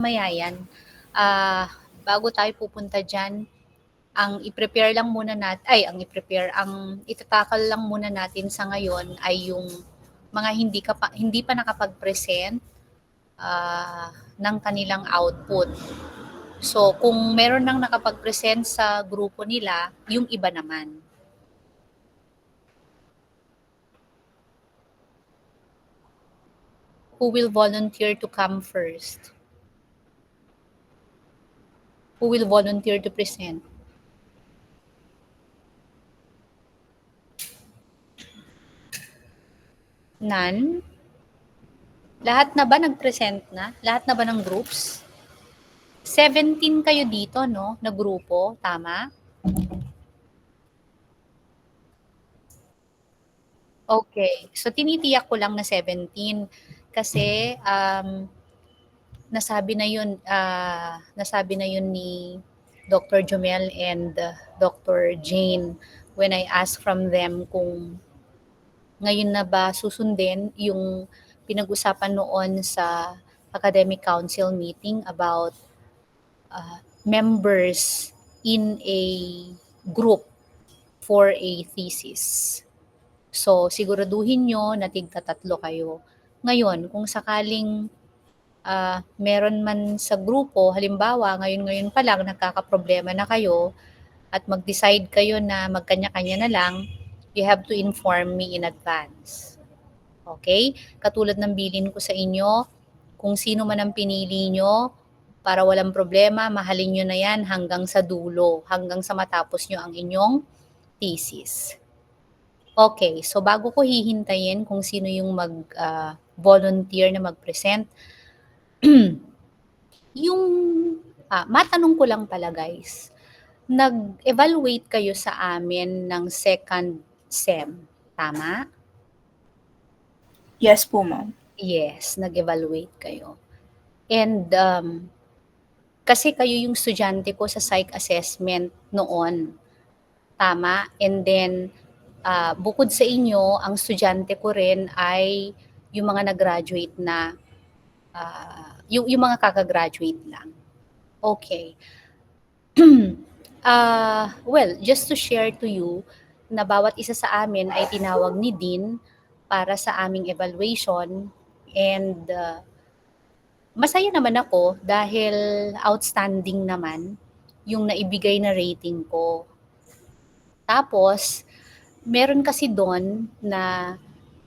Mamaya yan. Bago tayo pupunta diyan, ang i-prepare lang muna ang itatakal lang muna natin sa ngayon ay yung mga hindi pa nakapag-present ng kanilang output. So, kung meron nang nakapag-present sa grupo nila, yung iba naman. Who will volunteer to come first? Who will volunteer to present? None? Lahat na ba nag-present na? Lahat na ba ng groups? 17 kayo dito, no? Na grupo, tama? Okay. So, tinitiyak ko lang na 17 kasi nasabi na yun ni Dr. Jomel and Dr. Jane when I asked from them kung ngayon na ba susundin yung pinag-usapan noon sa academic council meeting about members in a group for a thesis. So, siguraduhin nyo na tigta-tatlo kayo. Ngayon, kung sakaling meron man sa grupo, halimbawa, ngayon pa lang nagkakaproblema na kayo at mag-decide kayo na magkanya-kanya na lang, you have to inform me in advance. Okay? Katulad ng bilin ko sa inyo, kung sino man ang pinili nyo, para walang problema, mahalin nyo na yan hanggang sa dulo, hanggang sa matapos nyo ang inyong thesis. Okay, so bago ko hihintayin kung sino yung volunteer na mag-present, yung matanong ko lang pala guys, nag-evaluate kayo sa amin ng second SEM, tama? Yes po, ma'am. Yes, nag-evaluate kayo. And kasi kayo yung estudyante ko sa psych assessment noon, tama? And then, bukod sa inyo, ang estudyante ko rin ay yung mga nag-graduate na, yung mga kakagraduate lang. Okay. Well, just to share to you na bawat isa sa amin ay tinawag ni Dean para sa aming evaluation and masaya naman ako dahil outstanding naman yung naibigay na rating ko. Tapos, meron kasi doon na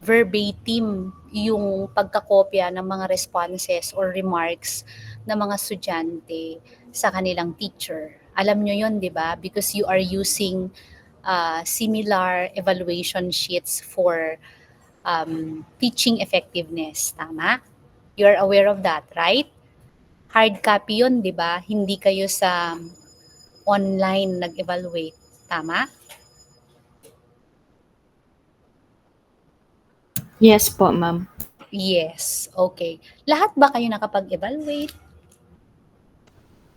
verbatim yung pagkakopya ng mga responses or remarks ng mga estudyante sa kanilang teacher. Alam nyo yon, di ba? Because you are using similar evaluation sheets for teaching effectiveness. Tama? You're aware of that, right? Hard copy yun, di ba? Hindi kayo sa online nag-evaluate. Tama? Yes po, ma'am. Yes, okay. Lahat ba kayo nakapag-evaluate?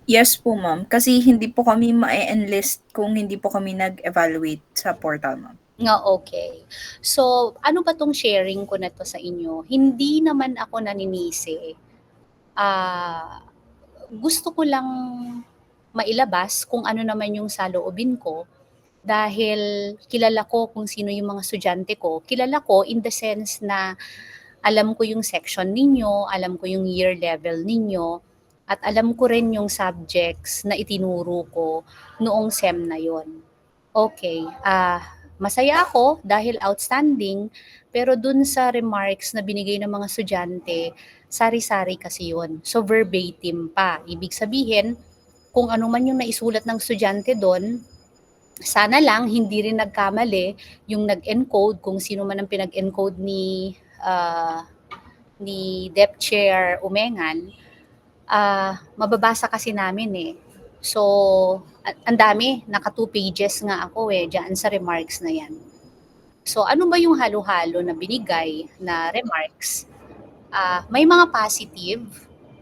Yes po, ma'am. Kasi hindi po kami ma-enlist kung hindi po kami nag-evaluate sa portal, ma'am. Nga, okay. So, ano ba 'tong sharing ko na 'to sa inyo? Hindi naman ako naninisi. Gusto ko lang mailabas kung ano naman yung saloobin ko dahil kilala ko kung sino yung mga estudyante ko. Kilala ko in the sense na alam ko yung section ninyo, alam ko yung year level ninyo, at alam ko rin yung subjects na itinuro ko noong SEM na yon. Okay, masaya ako dahil outstanding, pero dun sa remarks na binigay ng mga estudyante, sari-sari kasi yun. So verbatim pa. Ibig sabihin, kung ano man yung naisulat ng estudyante doon, sana lang hindi rin nagkamali yung nag-encode, kung sino man ang pinag-encode ni Dep Chair Umengan, mababasa kasi namin eh. So, ang dami, naka 2 pages nga ako eh, dyan sa remarks na yan. So, ano ba yung halo-halo na binigay na remarks? May mga positive,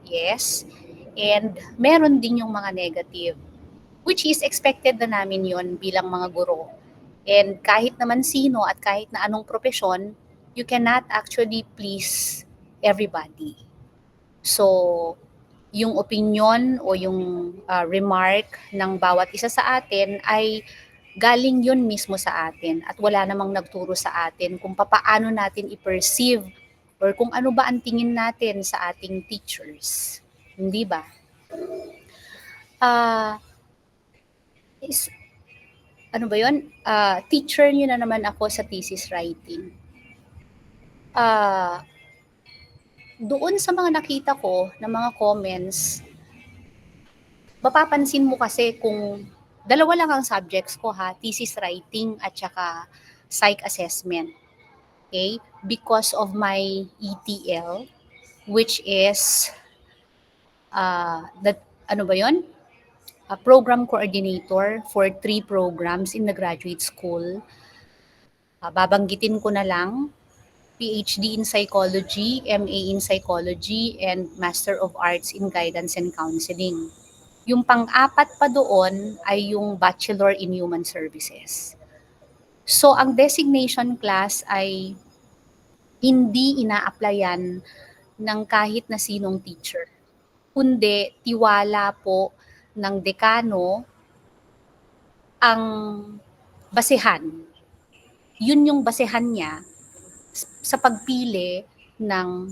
yes, and meron din yung mga negative, which is expected na namin yon bilang mga guro. And kahit naman sino at kahit na anong propesyon, you cannot actually please everybody. So, yung opinion o yung remark ng bawat isa sa atin ay galing yun mismo sa atin at wala namang nagturo sa atin kung papaano natin i-perceive or kung ano ba ang tingin natin sa ating teachers. Hindi ba? Ah, is, ano ba yun? Teacher nyo na naman ako sa thesis writing. Doon sa mga nakita ko na mga comments, mapapansin mo kasi kung dalawa lang ang subjects ko ha, thesis writing at saka psych assessment. Okay? Because of my ETL, which is, ano ba yon? A program coordinator for 3 programs in the graduate school. Babanggitin ko na lang, PhD in Psychology, MA in Psychology, and Master of Arts in Guidance and Counseling. Yung pang-apat pa doon ay yung Bachelor in Human Services. So, ang designation class ay hindi ina-applyan ng kahit na sinong teacher, kundi tiwala po ng dekano ang basehan. Yun yung basehan niya sa pagpili ng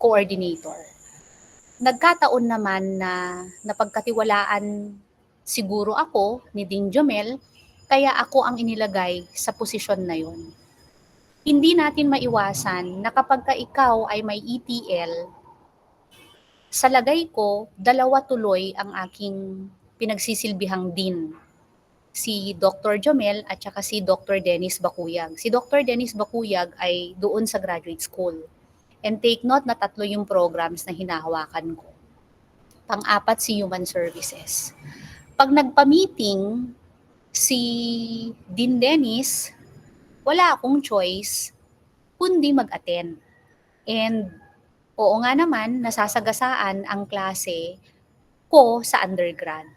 coordinator. Nagkataon naman na napagkatiwalaan siguro ako ni Ding Jomel, kaya ako ang inilagay sa posisyon na yon. Hindi natin maiwasan na kapag ka ikaw ay may ETL, sa lagay ko, dalawa tuloy ang aking pinagsisilbihang din. Si Dr. Jomel at saka si Dr. Dennis Bakuyag. Si Dr. Dennis Bakuyag ay doon sa graduate school. And take note na 3 yung programs na hinahawakan ko. Pang-apat si Human Services. Pag nagpa-meeting si Dean Dennis, wala akong choice kundi mag-attend. And oo nga naman, nasasagasaan ang klase ko sa undergrad.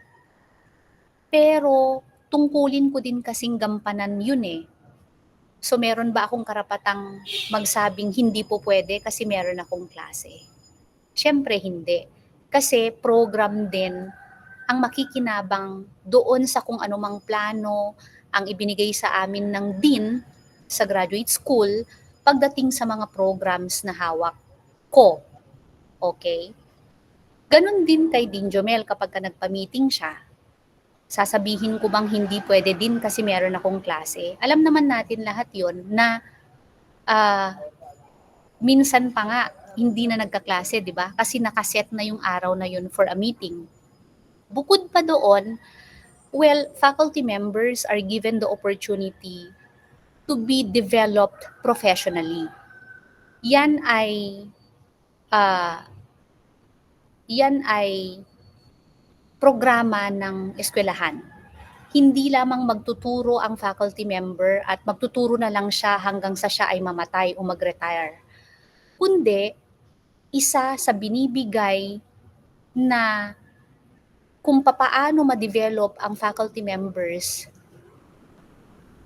Pero tungkulin ko din kasing gampanan yun eh. So meron ba akong karapatang magsabing hindi po pwede kasi meron akong klase? Siyempre hindi. Kasi program din ang makikinabang doon sa kung anumang plano ang ibinigay sa amin ng dean sa graduate school pagdating sa mga programs na hawak ko. Okay? Ganon din kay Dean Jomel kapag ka nagpa-meeting siya. Sasabihin ko bang hindi pwede din kasi meron akong klase? Alam naman natin lahat yon na minsan pa nga hindi na nagkaklase, di ba? Kasi nakaset na yung araw na yun for a meeting. Bukod pa doon, well, faculty members are given the opportunity to be developed professionally. Yan ay programa ng eskwelahan. Hindi lamang magtuturo ang faculty member at magtuturo na lang siya hanggang sa siya ay mamatay o mag-retire. Kundi, isa sa binibigay na kung papaano ma-develop ang faculty members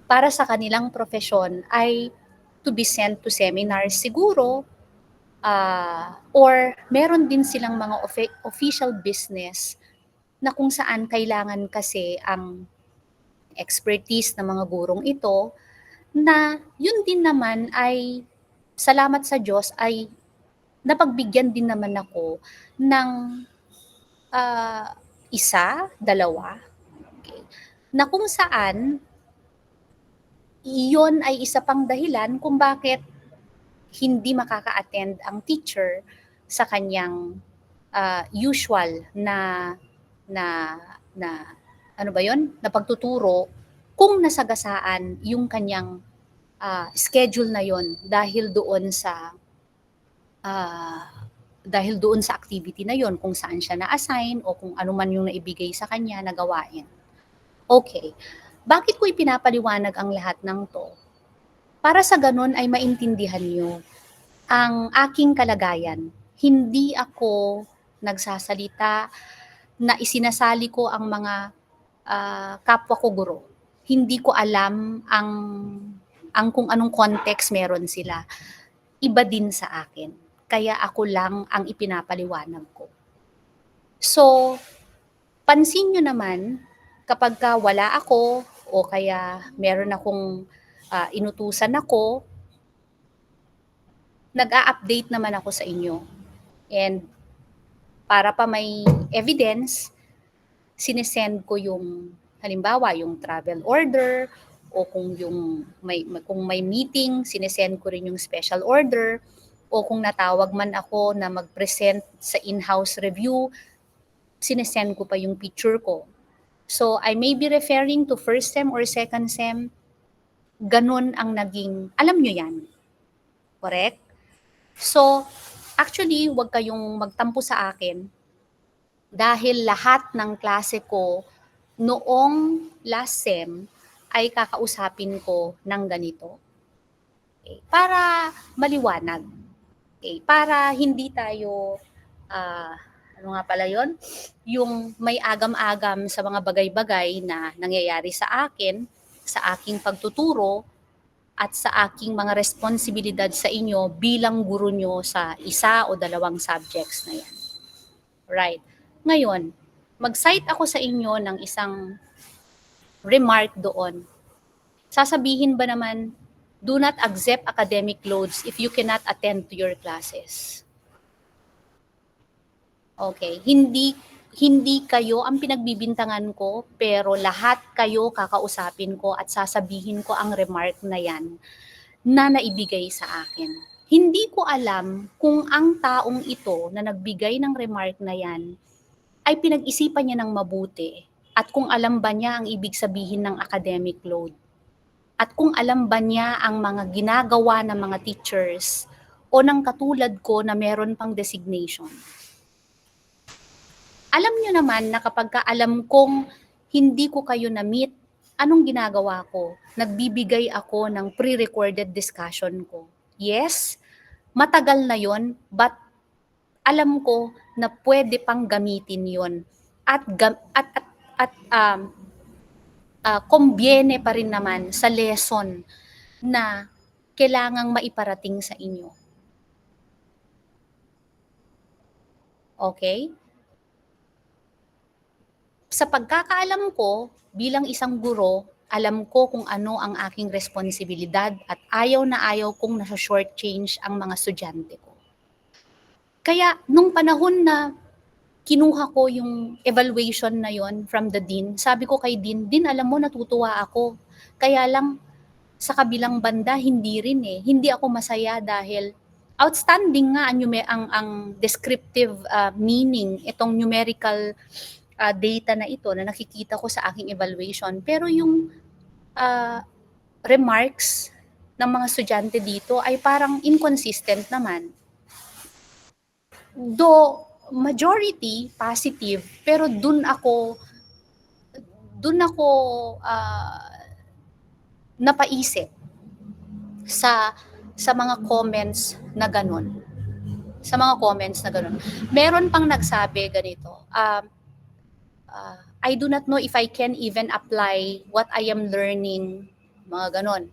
para sa kanilang profesyon ay to be sent to seminars siguro, or meron din silang mga official business na kung saan kailangan kasi ang expertise ng mga gurong ito na yun din naman ay salamat sa Diyos ay napagbigyan din naman ako ng isa, dalawa, okay, na kung saan iyon ay isa pang dahilan kung bakit hindi makaka-attend ang teacher sa kanyang usual na ano ba yon? Na pagtuturo kung nasagasaan yung kanyang schedule na yon dahil doon sa activity na yon kung saan siya na-assign o kung ano man yung naibigay sa kanya na gawain. Okay. Bakit ko ipinapaliwanag ang lahat ng to? Para sa ganun ay maintindihan nyo ang aking kalagayan. Hindi ako nagsasalita na isinasali ko ang mga kapwa ko guro. Hindi ko alam ang kung anong context meron sila. Iba din sa akin. kaya ako lang ang ipinapaliwanag ko. So, pansin nyo naman, kapag wala ako o kaya meron akong inutusan ako, nag-a-update naman ako sa inyo. And para pa may evidence, sinesend ko yung, halimbawa, yung travel order, o kung may meeting, sinesend ko rin yung special order, o kung natawag man ako na mag-present sa in-house review, sinesend ko pa yung picture ko. So, I may be referring to first sem or second sem, ganun ang naging, alam nyo yan. Correct? So, actually, huwag kayong magtampo sa akin dahil lahat ng klase ko noong last sem ay kakausapin ko ng ganito. Okay? Para maliwanag. Okay? Para hindi tayo, ano nga pala yun? Yung may agam-agam sa mga bagay-bagay na nangyayari sa akin, sa aking pagtuturo, at sa aking mga responsibilidad sa inyo bilang guro nyo sa isa o dalawang subjects na yan. Right. Ngayon, mag-cite ako sa inyo ng isang remark doon. Sasabihin ba naman, do not accept academic loads if you cannot attend to your classes. Okay, hindi kayo ang pinagbibintangan ko, pero lahat kayo kakausapin ko at sasabihin ko ang remark na yan na naibigay sa akin. Hindi ko alam kung ang taong ito na nagbigay ng remark na yan ay pinag-isipan niya ng mabuti at kung alam ba niya ang ibig sabihin ng academic load at kung alam ba niya ang mga ginagawa ng mga teachers o ng katulad ko na meron pang designation. Alam niyo naman na kapag alam kong hindi ko kayo na-meet, anong ginagawa ko? Nagbibigay ako ng pre-recorded discussion ko. Yes, matagal na yon, but alam ko na pwede pang gamitin yon at kumbyene pa rin naman sa lesson na kailangang maiparating sa inyo. Okay? Sa pagkakaalam ko, bilang isang guro, alam ko kung ano ang aking responsibilidad at ayaw na ayaw kong nasa-shortchange ang mga estudyante ko. Kaya nung panahon na kinuha ko yung evaluation na yon from the dean, sabi ko kay dean, alam mo natutuwa ako. Kaya lang sa kabilang banda hindi rin eh. Hindi ako masaya dahil outstanding nga ang descriptive meaning, itong numerical data na ito na nakikita ko sa aking evaluation. Pero yung remarks ng mga estudyante dito ay parang inconsistent naman. Though majority positive, pero dun ako napaisip sa mga comments na ganun. Sa mga comments na ganun. Meron pang nagsabi ganito, I do not know if I can even apply what I am learning, mga ganon,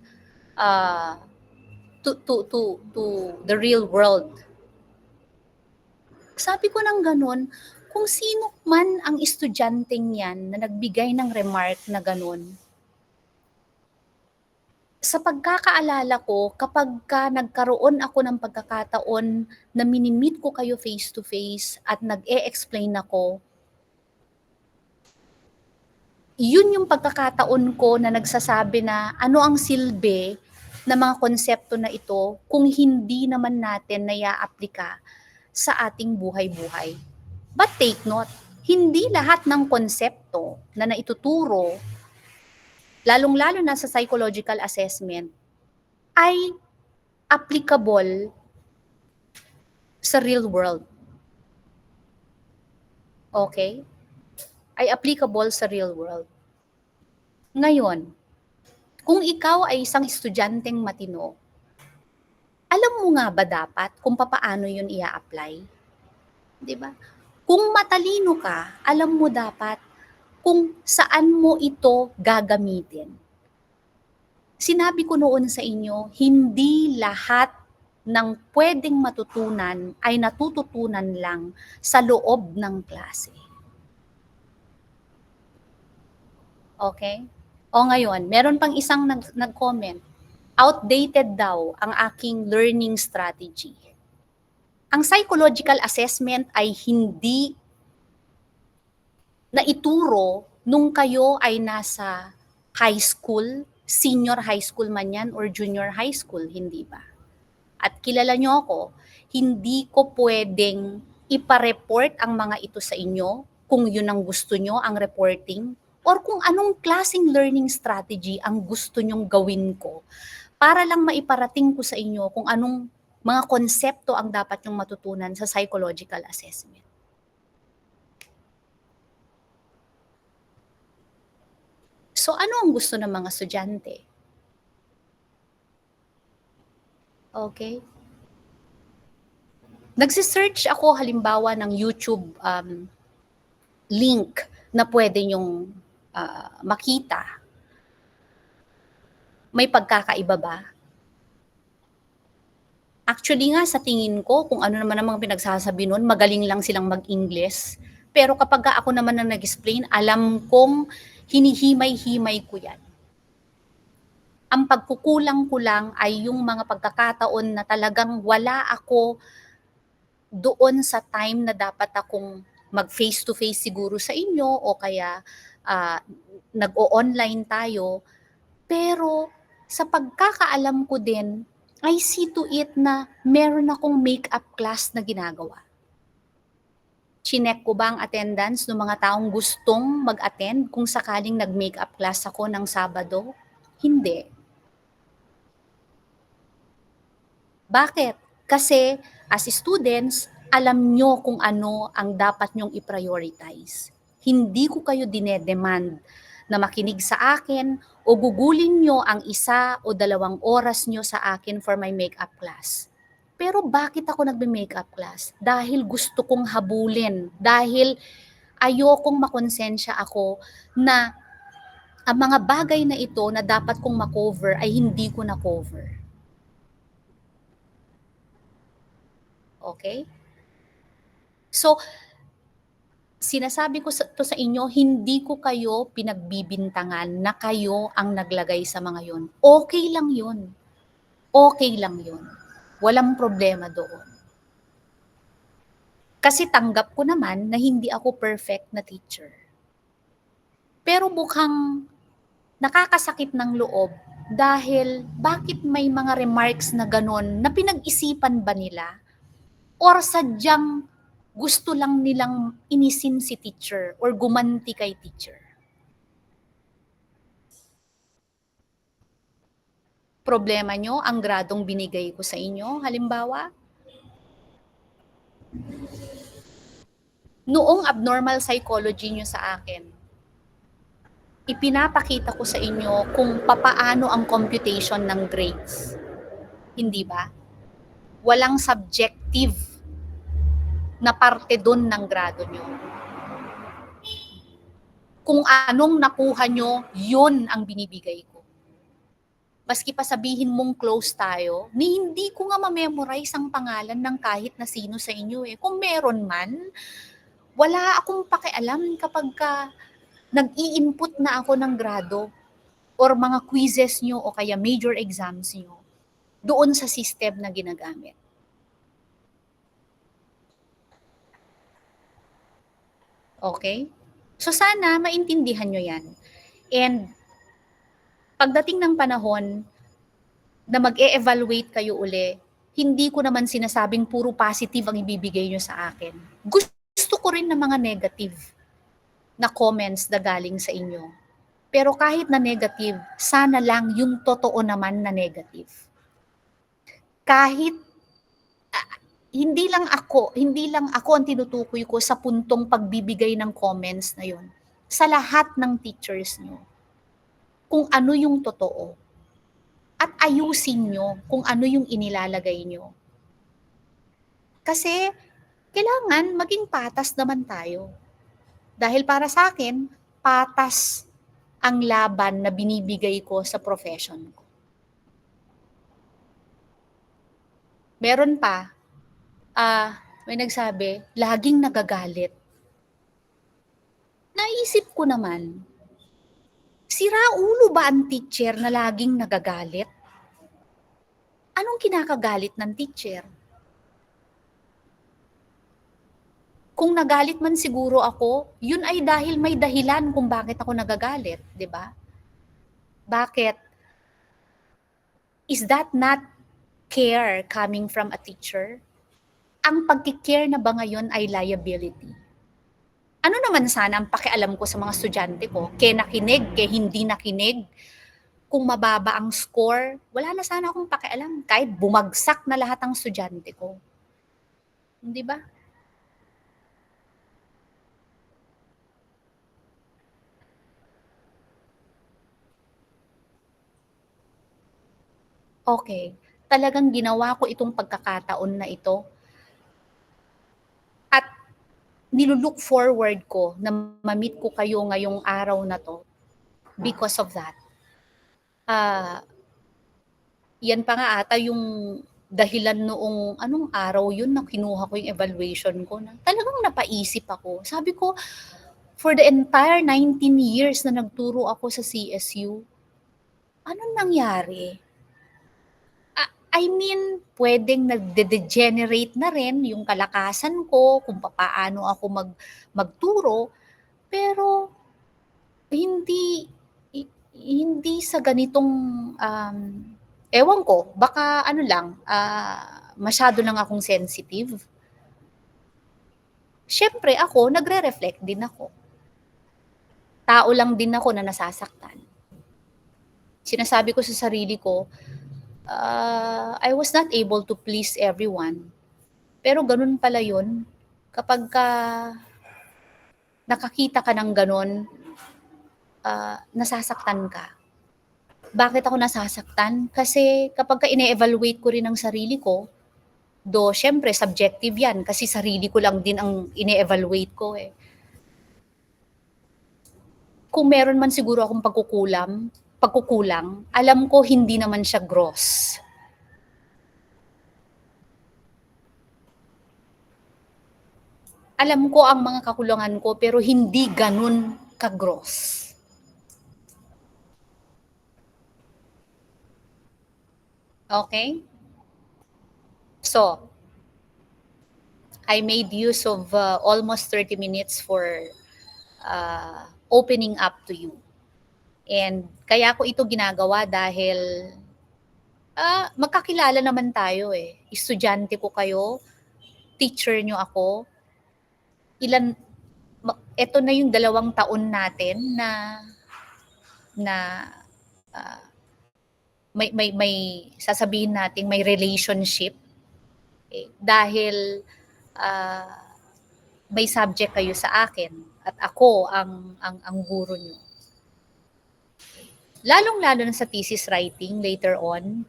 to the real world. Sabi ko ng ganon, kung sino man ang estudyanteng yan na nagbigay ng remark na ganon, sa pagkakaalala ko, kapag nagkaroon ako ng pagkakataon na minimit ko kayo face-to-face at nag-e-explain ako, yun yung pagkakataon ko na nagsasabi na ano ang silbi ng mga konsepto na ito kung hindi naman natin naya-aplika sa ating buhay-buhay. But take note, hindi lahat ng konsepto na naituturo, lalong-lalo na sa psychological assessment, ay applicable sa real world. Okay? Ay applicable sa real world. Ngayon, kung ikaw ay isang estudyanteng matino, alam mo nga ba dapat kung papaano yun i-apply? 'Di ba? Kung matalino ka, alam mo dapat kung saan mo ito gagamitin. Sinabi ko noon sa inyo, hindi lahat ng pwedeng matutunan ay natututunan lang sa loob ng klase. Okay? O ngayon, meron pang isang nag-comment, outdated daw ang aking learning strategy. Ang psychological assessment ay hindi na ituro nung kayo ay nasa high school, senior high school man yan or junior high school, hindi ba? At kilala nyo ako, hindi ko pwedeng ipareport ang mga ito sa inyo kung yun ang gusto nyo, ang reporting, or kung anong klaseng learning strategy ang gusto nyong gawin ko para lang maiparating ko sa inyo kung anong mga konsepto ang dapat nyong matutunan sa psychological assessment. So ano ang gusto ng mga estudyante? Okay? Nagsisearch ako halimbawa ng YouTube link na pwede nyong makita. May pagkakaiba ba? Actually nga, sa tingin ko, kung ano naman ang mga pinagsasabi nun, magaling lang silang mag-Ingles. Pero kapag ako naman na nag-explain, alam kong hinihimay-himay ko yan. Ang pagkukulang ko lang ay yung mga pagkakataon na talagang wala ako doon sa time na dapat akong mag-face-to-face siguro sa inyo o kaya nag-o-online tayo. Pero sa pagkakaalam ko din, I see to it na meron akong makeup class na ginagawa. Chinek ko ba ang attendance ng mga taong gustong mag-attend kung sakaling nag-makeup class ako ng Sabado? Hindi. Bakit? Kasi as students, alam nyo kung ano ang dapat nyong i-prioritize. Hindi ko kayo dinedemand na makinig sa akin o gugulin nyo ang 1 o 2 oras nyo sa akin for my makeup class. Pero bakit ako nagbe-makeup class? Dahil gusto kong habulin. Dahil ayokong makonsensya ako na ang mga bagay na ito na dapat kong makover ay hindi ko na-cover. Okay? So, sinasabi ko to sa inyo, hindi ko kayo pinagbibintangan na kayo ang naglagay sa mga yon. Okay lang yun. Okay lang yun. Walang problema doon. Kasi tanggap ko naman na hindi ako perfect na teacher. Pero mukhang nakakasakit ng loob dahil bakit may mga remarks na ganon na pinag-isipan ba nila? Or sadyang gusto lang nilang inisin si teacher or gumanti kay teacher. Problema nyo ang gradong binigay ko sa inyo, halimbawa? Noong abnormal psychology nyo sa akin, ipinapakita ko sa inyo kung papaano ang computation ng grades. Hindi ba? Walang subjective na parte dun ng grado nyo. Kung anong nakuha nyo, yun ang binibigay ko. Maski pa sabihin mong close tayo, hindi ko nga ma-memorize ang pangalan ng kahit na sino sa inyo eh. Kung meron man, wala akong pakialam kapag nag-i-input na ako ng grado or mga quizzes nyo o kaya major exams nyo doon sa system na ginagamit. Okay? So sana maintindihan nyo yan. And pagdating ng panahon na mag-e-evaluate kayo uli, hindi ko naman sinasabing puro positive ang ibibigay nyo sa akin. Gusto ko rin ng mga negative na comments na galing sa inyo. Pero kahit na negative, sana lang yung totoo naman na negative. Kahit hindi lang ako ang tinutukoy ko sa puntong pagbibigay ng comments na yun. Sa lahat ng teachers nyo. Kung ano yung totoo. At ayusin nyo kung ano yung inilalagay nyo. Kasi kailangan maging patas naman tayo. Dahil para sa akin, patas ang laban na binibigay ko sa profession ko. Meron pa, may nagsabi, laging nagagalit. Naisip ko naman, sira ulo ba ang teacher na laging nagagalit? Anong kinakagalit ng teacher? Kung nagalit man siguro ako, yun ay dahil may dahilan kung bakit ako nagagalit, di ba? Bakit? Is that not care coming from a teacher? Ang pagkikare na ba ngayon ay liability? Ano naman sana ang pakialam ko sa mga estudyante ko? Kaya nakinig, kaya hindi nakinig? Kung mababa ang score, wala na sana akong pakialam. Kahit bumagsak na lahat ang estudyante ko. Di ba? Okay. Talagang ginawa ko itong pagkakataon na ito. At nilulook forward ko na ma-meet ko kayo ngayong araw na to because of that. Yan pa nga ata yung dahilan noong anong araw yun na kinuha ko yung evaluation ko na talagang napaisip ako. Sabi ko, for the entire 19 years na nagturo ako sa CSU, anong nangyari? I mean, pwedeng nagde-degenerate na rin yung kalakasan ko kung paano ako magturo, pero hindi hindi sa ganitong ewan ko, baka ano lang, masyado lang akong sensitive. Siyempre ako, nagre-reflect din ako. Tao lang din ako na nasasaktan. Sinasabi ko sa sarili ko, I was not able to please everyone. Pero ganun pala yun. Kapag nakakita ka ng ganun, nasasaktan ka. Bakit ako nasasaktan? Kasi kapag ine-evaluate ko rin ang sarili ko, syempre subjective yan kasi sarili ko lang din ang ine-evaluate ko eh. Kung meron man siguro akong pagkukulang, alam ko hindi naman siya gross. Alam ko ang mga kakulangan ko pero hindi ganun ka-gross. Okay? So, I made use of almost 30 minutes for opening up to you. And kaya ko ito ginagawa dahil magkakilala naman tayo eh. Estudyante ko kayo, teacher nyo ako. Ito na yung 2 taon natin na may sasabihin natin may relationship eh, dahil may subject kayo sa akin at ako ang guro nyo. Lalong-lalo na sa thesis writing later on,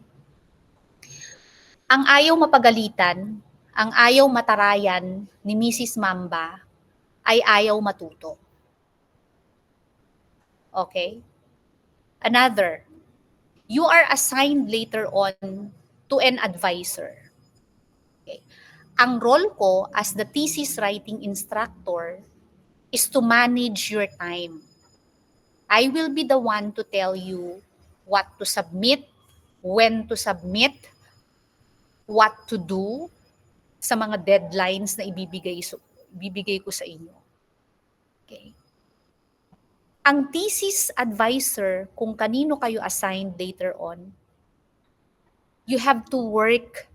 ang ayaw mapagalitan, ang ayaw matarayan ni Mrs. Mamba ay ayaw matuto. Okay? Another, you are assigned later on to an advisor. Okay? Ang role ko as the thesis writing instructor is to manage your time. I will be the one to tell you what to submit, when to submit, what to do sa mga deadlines na ibibigay ko sa inyo. Okay. Ang thesis advisor, kung kanino kayo assigned later on, you have to work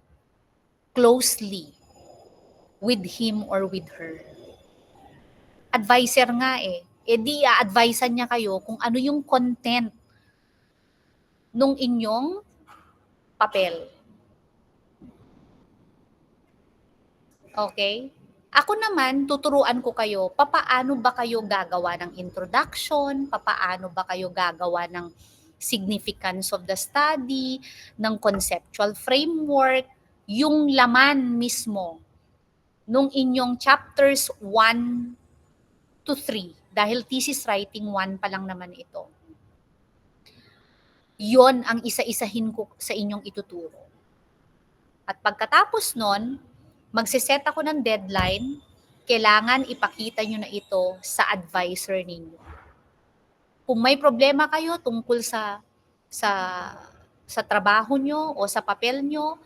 closely with him or with her. Advisor nga eh. E di a-advisean niya kayo kung ano yung content nung inyong papel. Okay? Ako naman, tuturuan ko kayo, papaano ba kayo gagawa ng introduction, papaano ba kayo gagawa ng significance of the study, ng conceptual framework, yung laman mismo nung inyong chapters 1 to 3, dahil thesis writing 1 pa lang naman ito. Yon ang isa-isahin ko sa inyong ituturo. At pagkatapos nun, magsiset ako ng deadline, kailangan ipakita nyo na ito sa advisor ninyo. Kung may problema kayo tungkol sa sa trabaho nyo o sa papel nyo,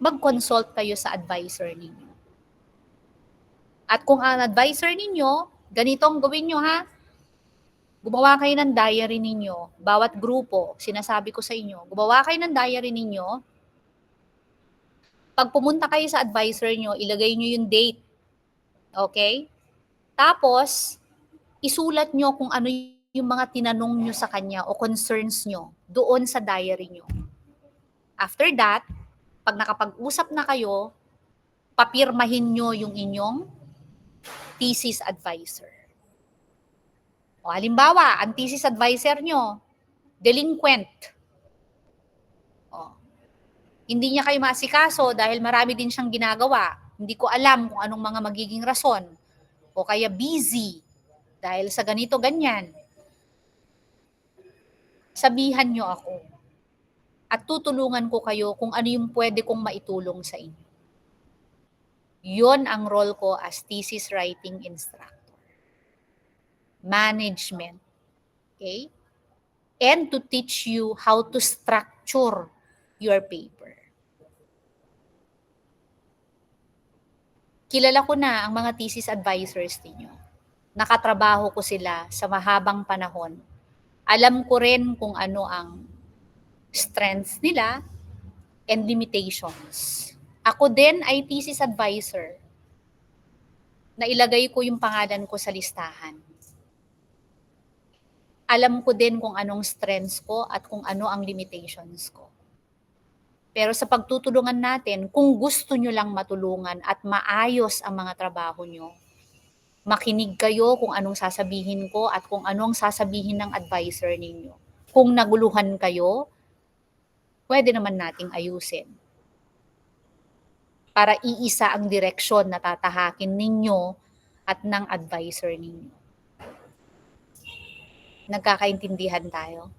mag-consult kayo sa advisor ninyo. At kung ang advisor ninyo, ganito ang gawin nyo ha, gumawa kayo ng diary ninyo, bawat grupo, sinasabi ko sa inyo, gumawa kayo ng diary ninyo. Pag pumunta kayo sa advisor nyo, ilagay nyo yung date. Okay? Tapos, isulat nyo kung ano yung mga tinanong nyo sa kanya o concerns nyo doon sa diary nyo. After that, pag nakapag-usap na kayo, papirmahin nyo yung inyong thesis advisor. O halimbawa, ang thesis advisor nyo, delinquent. O, hindi niya kayo masikaso dahil marami din siyang ginagawa. Hindi ko alam kung anong mga magiging rason. O kaya busy dahil sa ganito, ganyan. Sabihan nyo ako. At tutulungan ko kayo kung ano yung pwede kong maitulong sa inyo. Yon ang role ko as thesis writing instructor. Management. Okay? And to teach you how to structure your paper. Kilala ko na ang mga thesis advisors ninyo. Nakatrabaho ko sila sa mahabang panahon. Alam ko rin kung ano ang strengths nila and limitations. Ako din ay thesis advisor. Nailagay ko yung pangalan ko sa listahan. Alam ko din kung anong strengths ko at kung ano ang limitations ko. Pero sa pagtutulungan natin, kung gusto nyo lang matulungan at maayos ang mga trabaho nyo, makinig kayo kung anong sasabihin ko at kung anong sasabihin ng advisor ninyo. Kung naguluhan kayo, pwede naman nating ayusin. Para iisa ang direksyon na tatahakin ninyo at ng advisor ninyo. Nagkakaintindihan tayo?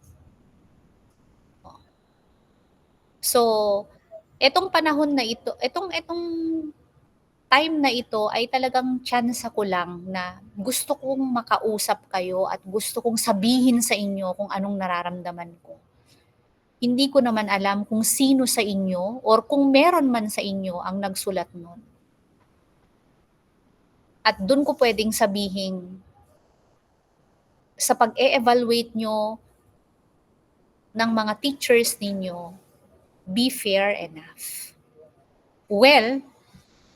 So, etong panahon na ito, etong time na ito ay talagang tsansa ko lang na gusto kong makausap kayo at gusto kong sabihin sa inyo kung anong nararamdaman ko. Hindi ko naman alam kung sino sa inyo or kung meron man sa inyo ang nagsulat nun. At doon ko pwedeng sabihin, sa pag-e-evaluate nyo ng mga teachers ninyo, be fair enough. Well,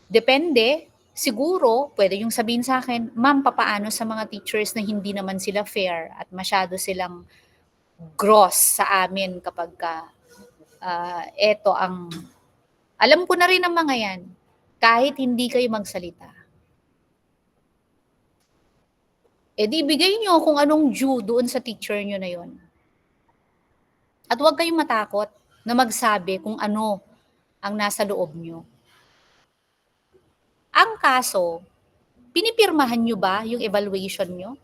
depende. Siguro, pwede yung sabihin sa akin, ma'am, papaano sa mga teachers na hindi naman sila fair at masyado silang gross sa amin kapag eto ang, alam ko na rin ang mga yan, kahit hindi kayo magsalita. E di bigay nyo kung anong due doon sa teacher nyo na yon. At huwag kayong matakot na magsabi kung ano ang nasa loob nyo. Ang kaso, pinipirmahan nyo ba yung evaluation nyo?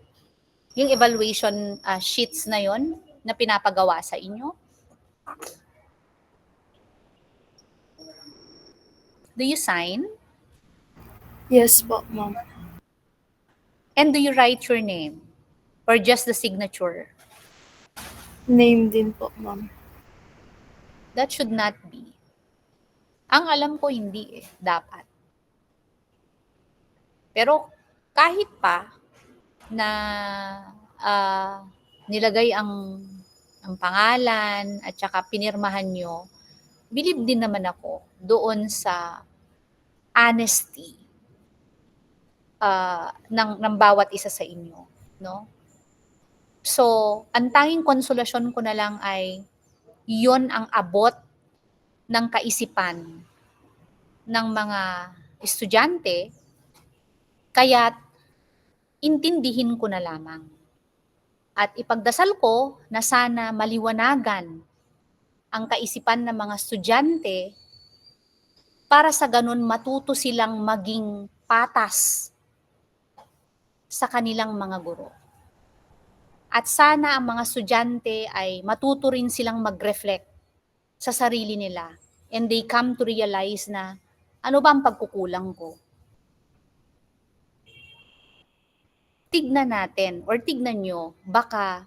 Yung evaluation sheets na yon na pinapagawa sa inyo? Do you sign? Yes po, ma'am. And do you write your name? Or just the signature? Name din po, ma'am. That should not be. Ang alam ko hindi dapat. Pero kahit pa na nilagay ang pangalan at saka pinirmahan nyo, believe din naman ako doon sa honesty ng bawat isa sa inyo, no? So, ang tanging konsolasyon ko na lang ay yon ang abot ng kaisipan ng mga estudyante, kaya't intindihin ko na lamang. At ipagdasal ko na sana maliwanagan ang kaisipan ng mga estudyante para sa ganun matuto silang maging patas sa kanilang mga guro. At sana ang mga estudyante ay matuto rin silang mag-reflect sa sarili nila and they come to realize na ano ba ang pagkukulang ko? Tignan natin or tignan nyo, baka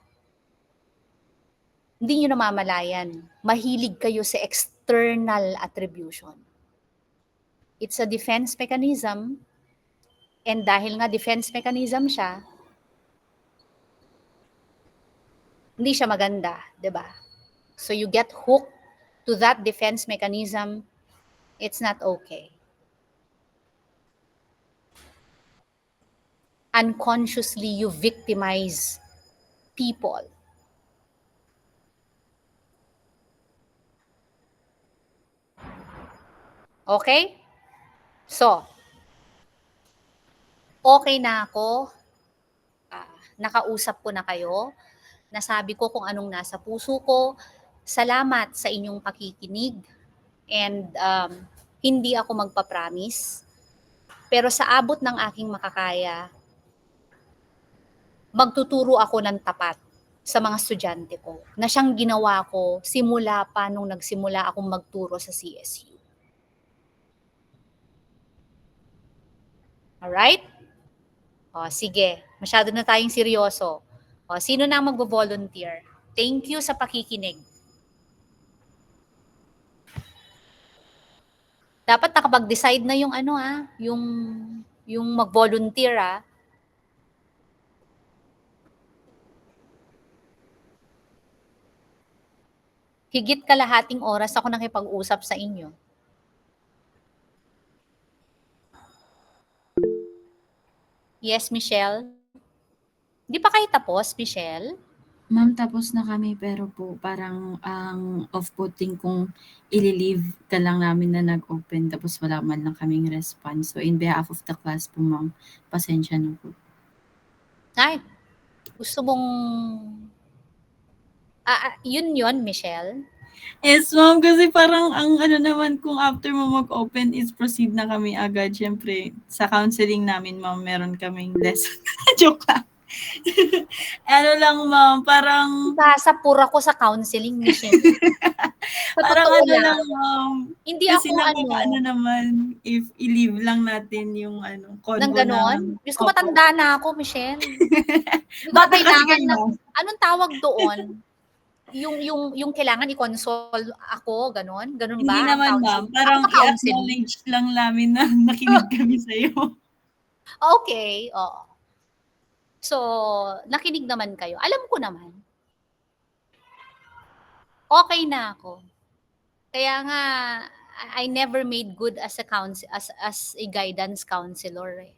hindi nyo namamalayan, mahilig kayo sa external attribution. It's a defense mechanism, and dahil nga defense mechanism siya, hindi siya maganda, 'di ba? So you get hooked to that defense mechanism, it's not okay. Unconsciously, you victimize people. Okay? So, okay na ako. Nakausap ko na kayo. Nasabi ko kung anong nasa puso ko. Salamat sa inyong pakikinig. And hindi ako magpa-promise. Pero sa abot ng aking makakaya, magtuturo ako ng tapat sa mga estudyante ko na siyang ginawa ko simula pa nung nagsimula akong magturo sa CSU. Alright? O, sige. Masyado na tayong seryoso. O, sino na ang magvo-volunteer? Thank you sa pakikinig. Dapat nakapag-decide na yung yung mag-volunteer Higit kalahating oras ako nakipag-usap sa inyo. Yes, Michelle? Di pa kayo tapos, Michelle? Ma'am, tapos na kami pero po parang ang off-putting kung ililive ka lang namin na nag-open tapos wala man lang kaming response. So in behalf of the class po ma'am, pasensya na po. Ay, gusto mong... yun, Michelle? Yes ma'am, kasi parang ang ano naman kung after mo mag-open is proceed na kami agad. Siyempre, sa counseling namin ma'am, meron kaming lesson. Joke lang. Ano lang ma'am, parang... Basa pura ko sa counseling, Michelle. Sa Parang totoo ano lang, lang ma'am, hindi kasi ako ano naman, if i-leave lang natin yung convo nang ganon. Diyos ko, Opo. matanda na ako, Michelle. Hindi ko Bata kasi kailangan kayo, ma'am. anong tawag doon? Yung kailangan i-console ako, ganon? Ganon Hindi ba ang naman ma'am, counseling? parang Ako ba counseling? i-acknowledge lang namin na nakinig kami sa'yo. Okay, oo. So, nakinig naman kayo. Alam ko naman. Okay na ako. Kaya nga, I never made good as a guidance counselor.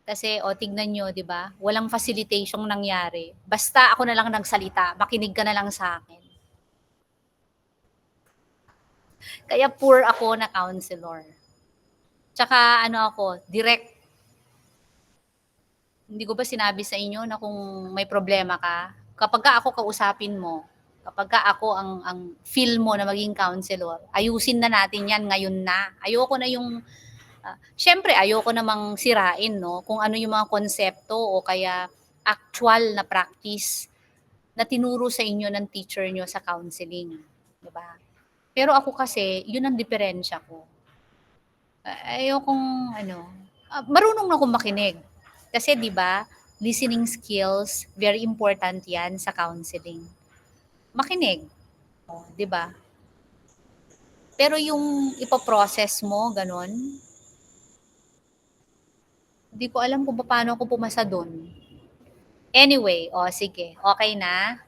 Kasi, tignan nyo, di ba? Walang facilitation nangyari. Basta ako na lang nagsalita, makinig ka na lang sa akin. Kaya poor ako na counselor. Tsaka, direct. Hindi ko ba sinabi sa inyo na kung may problema ka, kapag ka ako kausapin mo, kapag ka ako ang feel mo na maging counselor, ayusin na natin yan ngayon na. Ayoko na yung, syempre ayoko namang sirain, no? Kung ano yung mga konsepto o kaya actual na practice na tinuro sa inyo ng teacher nyo sa counseling. Diba? Pero ako kasi, yun ang diferensya ko. Ayokong, marunong na akong makinig. Kasi 'di ba, listening skills, very important 'yan sa counseling. Makinig, 'di ba? Pero yung ipo-process mo ganon, hindi ko alam kung paano ako pumasa doon. Anyway, sige, okay na.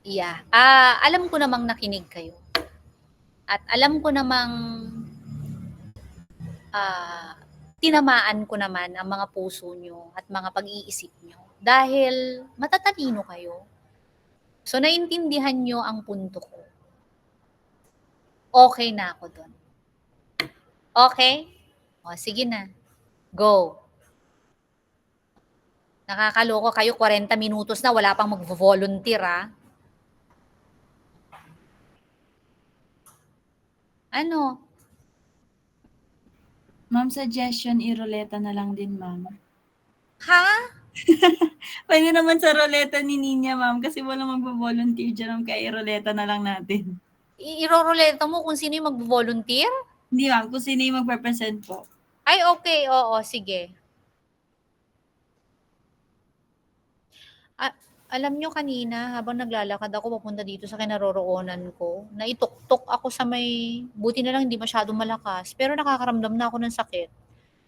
Yeah. Alam ko namang nakinig kayo. At alam ko namang tinamaan ko naman ang mga puso nyo at mga pag-iisip nyo. Dahil matatalino kayo. So, naintindihan nyo ang punto ko. Okay na ako doon. Okay? Sige na. Go. Nakakaloko kayo, 40 minutos na, wala pang mag-volunteer, Ano? Ma'am, suggestion, iroleta na lang din ma'am. Ha? Pwede naman sa roleta ni Ninya, ma'am, kasi walang magvo-volunteer dyan, ma'am, kaya roleta na lang natin. Iroroleta mo kung sino yung mag-volunteer? Hindi, ma'am, kung sino yung magpe-present po. Ay, okay. Oo, sige. Alam nyo kanina, habang naglalakad ako papunta dito sa kinaroroonan ko, naituktok ako sa may, buti na lang hindi masyadong malakas, pero nakakaramdam na ako ng sakit.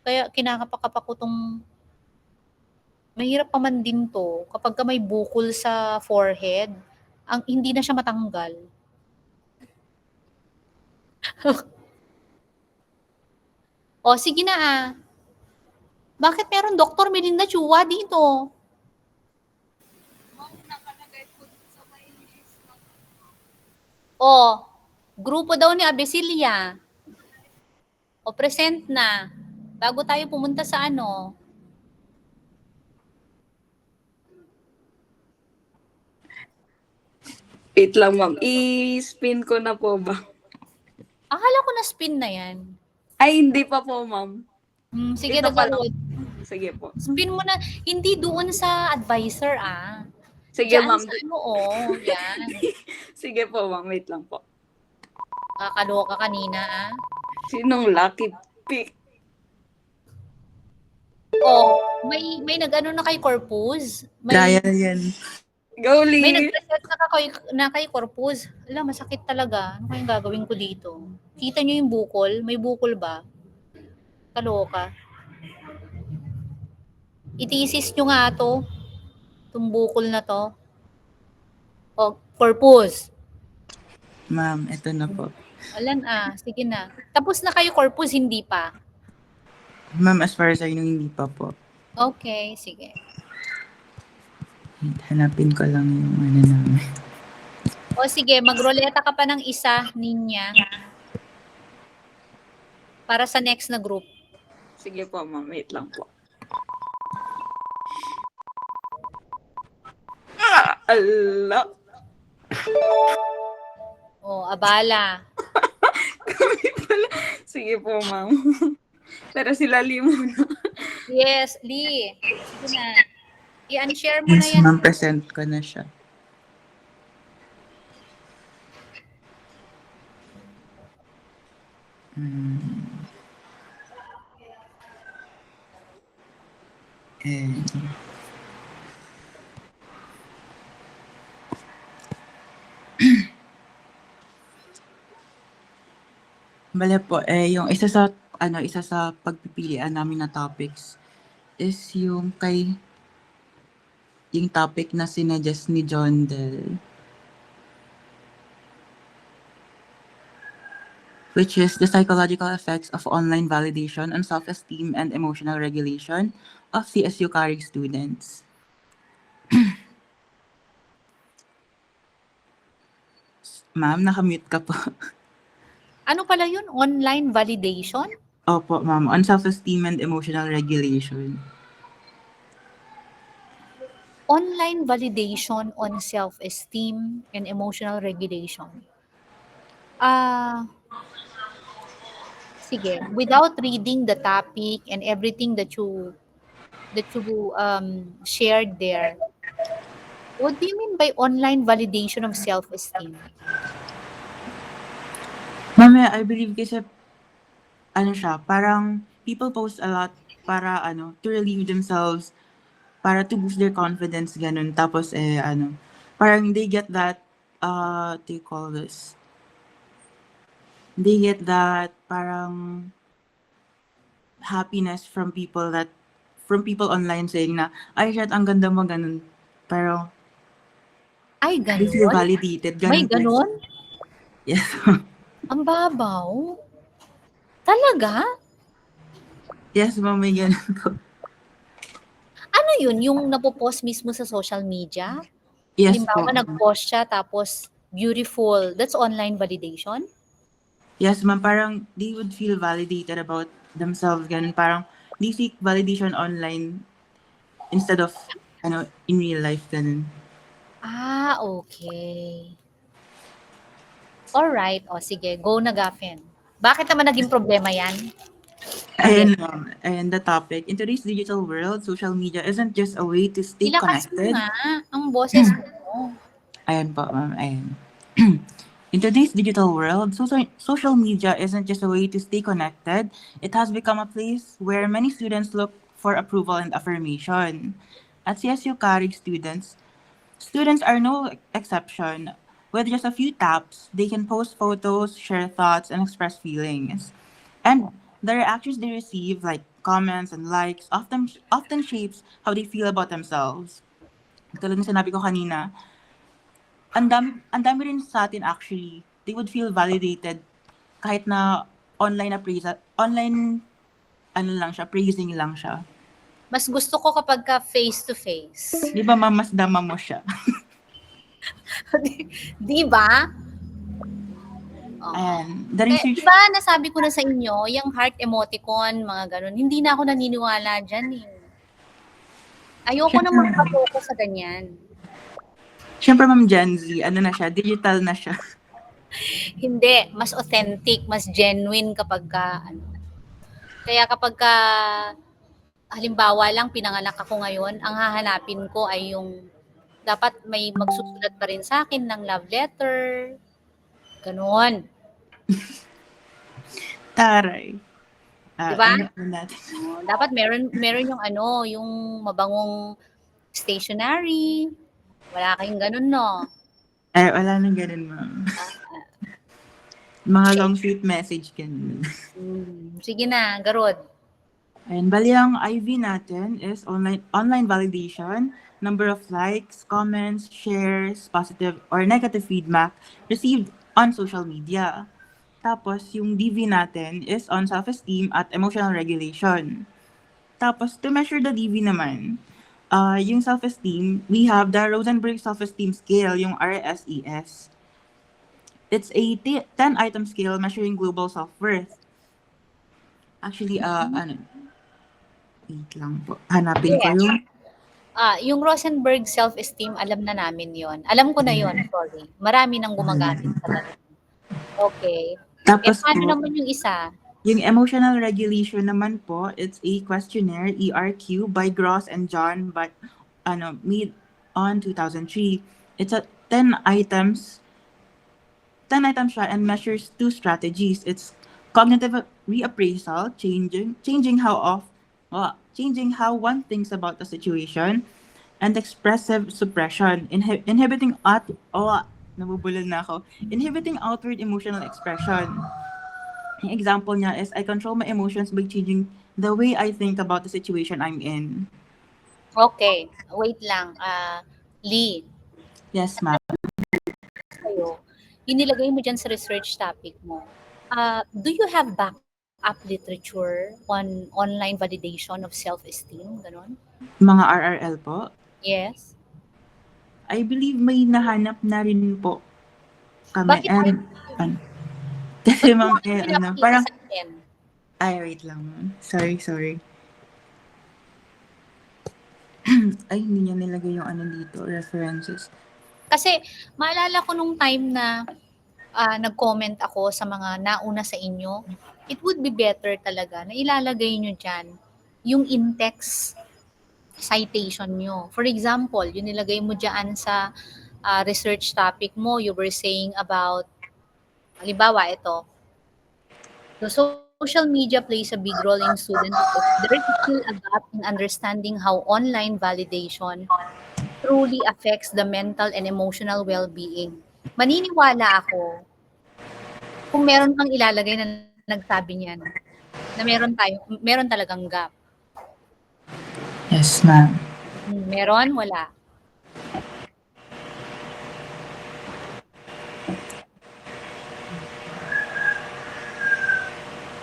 Kaya kinakapak-kapak ko tong, mahirap pa man din to, kapag ka may bukol sa forehead, hindi na siya matanggal. O, sige na ah. Bakit meron Dr. Melinda Chua dito? O, grupo daw ni Abesilia. O, present na. Bago tayo pumunta sa ano. Wait lang, ma'am. I-spin ko na po ba? Akala ko na spin na yan. Ay, hindi pa po, ma'am. Sige, Ito pa nag-load. Sige po. Spin mo na. Hindi doon sa advisor ah. Sige, Diyan ma'am. sa ano, oh. Yan. Sige po, ma'am. Wait lang po. Kakaloka kanina ah. Sinong lucky pick? Oh, may nag-ano na kay Corpus. Trial yan. Go, May Lee! nag-present na kay Corpus. Alam, masakit talaga. Ano kayang gagawin ko dito? Kita nyo yung bukol? May bukol ba? Kaloka. Itisis nyo nga to. Itong bukol na to. O, Corpus. Ma'am, eto na po. Alan sige na. Tapos na kayo Corpus, hindi pa. Ma'am, as far as I know, hindi pa po. Okay, sige. Hanapin ko lang yung ano namin. O sige, magroleta ka pa ng isa, Ninya. Para sa next na group. Sige po, ma'am. Wait lang po. Ala! O, abala. Kami pala. Sige po, ma'am. Pero sila Lee muna. Yes, Lee. Sige na. I-unshare mo na Yes, yan. ma'am, present ko na siya. And bale po, yung isa sa pagpipilian namin na topics is yung topic na sinuggest ni John Del, which is the psychological effects of online validation on self-esteem and emotional regulation of CSU Carig students. Ma'am, nakamute ka po. Ano pala yun? Online validation? Opo, ma'am. On self-esteem and emotional regulation. Online validation on self-esteem and emotional regulation. Sige, without reading the topic and everything that you shared there, what do you mean by online validation of self-esteem? Ma'am, I believe kasi, parang people post a lot para, to relieve themselves, para to boost their confidence, ganun. Tapos, parang they get that, what do you call this? They get that, parang, happiness from people online saying na, ay, shit, ang ganda mo, ganun. Pero, Ay, they feel ganun? validated, May ganun. ganun? Yes. Ang babaw? Talaga? Yes, ma'am, may ganun po. Ano yun? Yung napopost mismo sa social media? Yes Halimbawa, po. nag-post siya tapos beautiful. That's online validation? Yes, ma'am, parang they would feel validated about themselves, ganun. Parang they seek validation online instead of, in real life, ganun. Okay. Alright. O, sige. Go na, Gafen. Bakit naman naging problema yan? Ayun, ma'am. And the topic, in today's digital world, social media isn't just a way to stay Ilakas mo connected. nga ang boses mo. Ayan po, ma'am. Ayan. In today's digital world, social media isn't just a way to stay connected. It has become a place where many students look for approval and affirmation. At CSU Carig students are no exception. With just a few taps, they can post photos, share thoughts, and express feelings. And the reactions they receive, like comments and likes, often shapes how they feel about themselves. Tulad ng sinabi ko kanina, ang dami rin sa atin actually, they would feel validated kahit na online ano lang siya, praising lang siya. Mas gusto ko kapag ka face to face. Di ba mas dama mo siya? Di ba? Oo. Ayan. The Eh, research, di ba nasabi ko na sa inyo, yung heart emoticon, mga ganun, hindi na ako naniniwala dyan eh. Ayoko na magpa-focus sa ganyan. syempre ma'am Gen Z, ano na siya, digital na siya. Hindi, mas authentic, mas genuine kapag ka, ano. Kaya kapag ka, halimbawa lang, pinanganak ako ngayon, ang hahanapin ko ay yung, dapat may magsusulat pa rin sa akin ng love letter. Ganon. Taray. Diba? Ano natin? Dapat meron yung ano, yung mabangong stationery. Wala kayong ganun, no? Wala nang ganun ma'am. Mga long sweet message ganun. Sige na, garod. And bali ang IV natin is online validation, number of likes, comments, shares, positive or negative feedback received on social media. Tapos yung DV natin is on self-esteem at emotional regulation. Tapos to measure the DV naman, yung self-esteem, we have the Rosenberg Self-Esteem Scale, yung RSES. It's a 10-item scale measuring global self-worth. Actually, wait lang po. Hanapin ko yung... Yung Rosenberg self-esteem, alam na namin yon. Alam ko na yon, sorry. Marami nang gumagamit sa ganun. Okay. Tapos paano po, naman yung isa? yung emotional regulation naman po, it's a questionnaire, ERQ, by Gross and John, made on 2003. It's a 10 items siya and measures 2 strategies. It's cognitive reappraisal, changing how one thinks about the situation, and expressive suppression, inhibiting nabubulol na ako. Inhibiting outward emotional expression. Yung example niya is, I control my emotions by changing the way I think about the situation I'm in. Okay. Wait lang. Lee, Yes, ma'am. kayo, inilagay mo dyan sa research topic mo. Do you have backup literature on online validation of self-esteem? Ganon? Mga RRL po. Yes. I believe may nahanap na rin po kami. Bakit Kasi ma'am, pinapakita parang, sa akin? wait lang ma'am. Sorry. Ay, hindi niya nilagay yung dito, references. Kasi maalala ko nung time na nag-comment ako sa mga nauna sa inyo, it would be better talaga na ilalagay nyo dyan yung in-text citation nyo. For example, yung nilagay mo dyan sa research topic mo, you were saying about, halimbawa ito, the social media plays a big role in student life. There is still a gap in understanding how online validation truly affects the mental and emotional well-being. Maniniwala ako kung meron kang ilalagay na nagsabi niyan na meron talagang gap. Yes, ma'am. Meron? Wala.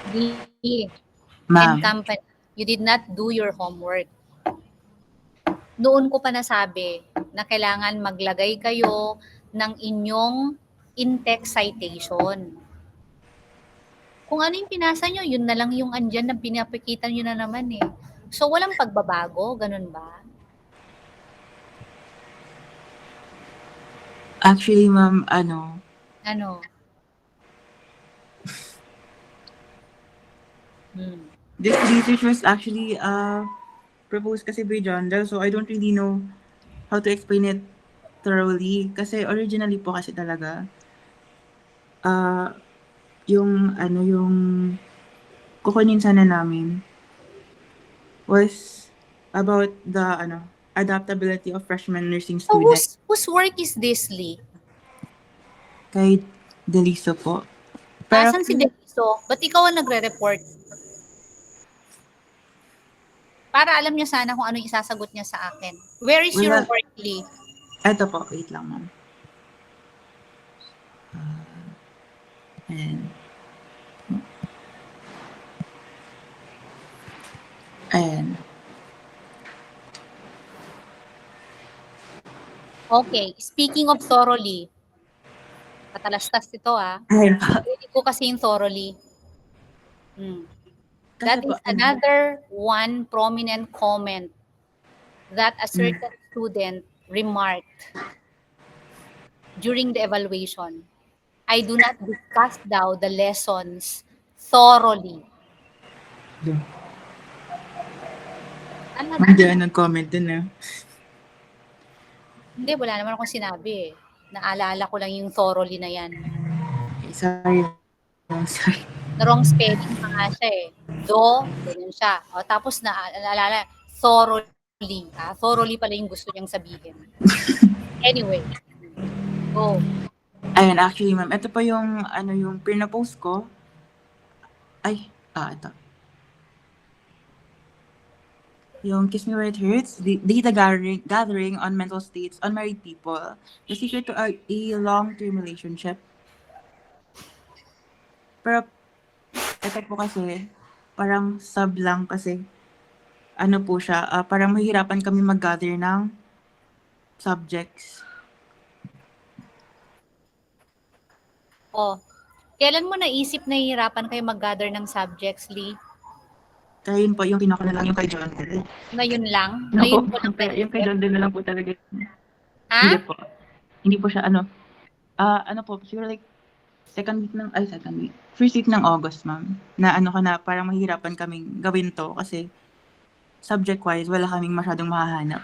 D and Ma'am. company, you did not do your homework. Noon ko pa nasabi na kailangan maglagay kayo ng inyong in-text citation. Kung ano yung pinasa nyo, yun na lang yung andyan na pinapakita nyo na naman eh. So, walang pagbabago, ganun ba? Actually, ma'am, Ano? This research was actually proposed kasi by John Del, so I don't really know how to explain it thoroughly. Kasi originally po kasi talaga, yung kukunin sana namin was about the adaptability of freshman nursing So students. whose work is this, Lee? Kay Deliso po. Pero Asan si Deliso? Ba't ikaw ang nagre-report? Para alam niya sana kung ano yung isasagot niya sa akin. Where is your Wala. work, Lee? Eto po, wait lang ma'am. Ayan. Ayan. Okay, speaking of thoroughly, katalastas ito Ayan po. Hindi ko kasi yung thoroughly. Kasi That po, is another one prominent comment that a certain student remarked during the evaluation. I do not discuss daw the lessons thoroughly. Ano? Nandiyan nag-comment din Hindi, wala naman akong sinabi eh. Naalala ko lang yung thoroughly na yan. Okay, sorry. Sorry. Na wrong spelling pa nga siya eh. Ganyan siya. O, tapos naalala, thoroughly. Thoroughly pala yung gusto niyang sabihin. Anyway. Go. Ayan, actually, ma'am, ito pa yung, yung pinapost ko. Ito. Yung Kiss Me Where It Hurts, data gathering on mental states on married people. The secret to a long-term relationship. Pero, ito po kasi, parang sub lang kasi, ano po siya, parang mahihirapan kami mag-gather ng subjects. Oh, kailan mo naisip na hihirapan kayo mag-gather ng subjects, Lee? Kaya yun po, yung kinuha na lang yung kay John Del. Ngayon lang? No, Ngayon po, ko lang yung kay John Del na lang po talaga. Ha? Hindi po. Hindi po siya, siguro like, second week. First week ng August, ma'am. Na parang mahirapan kaming gawin to kasi subject-wise, wala kaming masyadong mahahanap.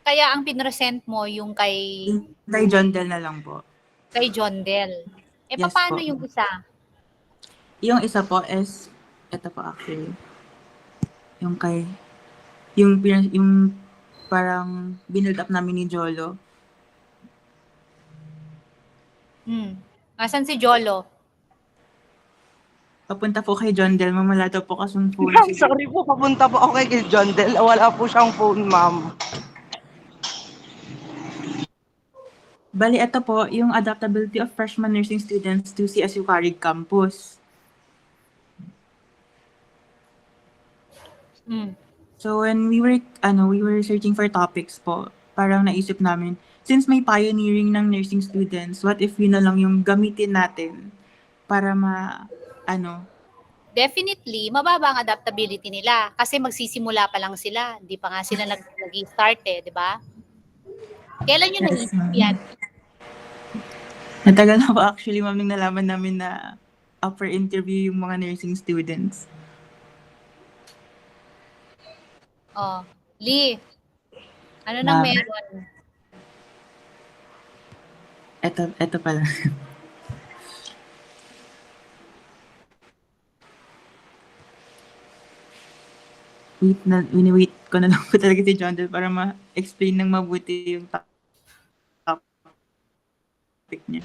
Kaya ang pinresent mo yung kay Kay John Del na lang po. John Del. Yes Paano po. yung isa? Yung isa po is, ito po actually. Yung parang binuild up namin ni Jolo. Asan si Jolo? Papunta po kay John Del, mamala daw po kasong phone. Ma'am, sorry po, papunta po ako kay John Del. Wala po siyang phone, ma'am. Bali, ito po, yung adaptability of freshman nursing students to CSU Carrig campus. So when we were searching for topics po, parang naisip namin, since may pioneering ng nursing students, what if yun na lang yung gamitin natin para Definitely, mababa ang adaptability nila kasi magsisimula pa lang sila. Hindi pa nga sila nag-start di ba? Kailan yun naisip yan? Natagal na po actually, ma'am, nung nalaman namin na up for interview yung mga nursing students. Oh, Lee, ano nang Ma'am. meron? Ito pala. Wait ko na lang po talaga si John Del para ma-explain ng mabuti yung topic niya.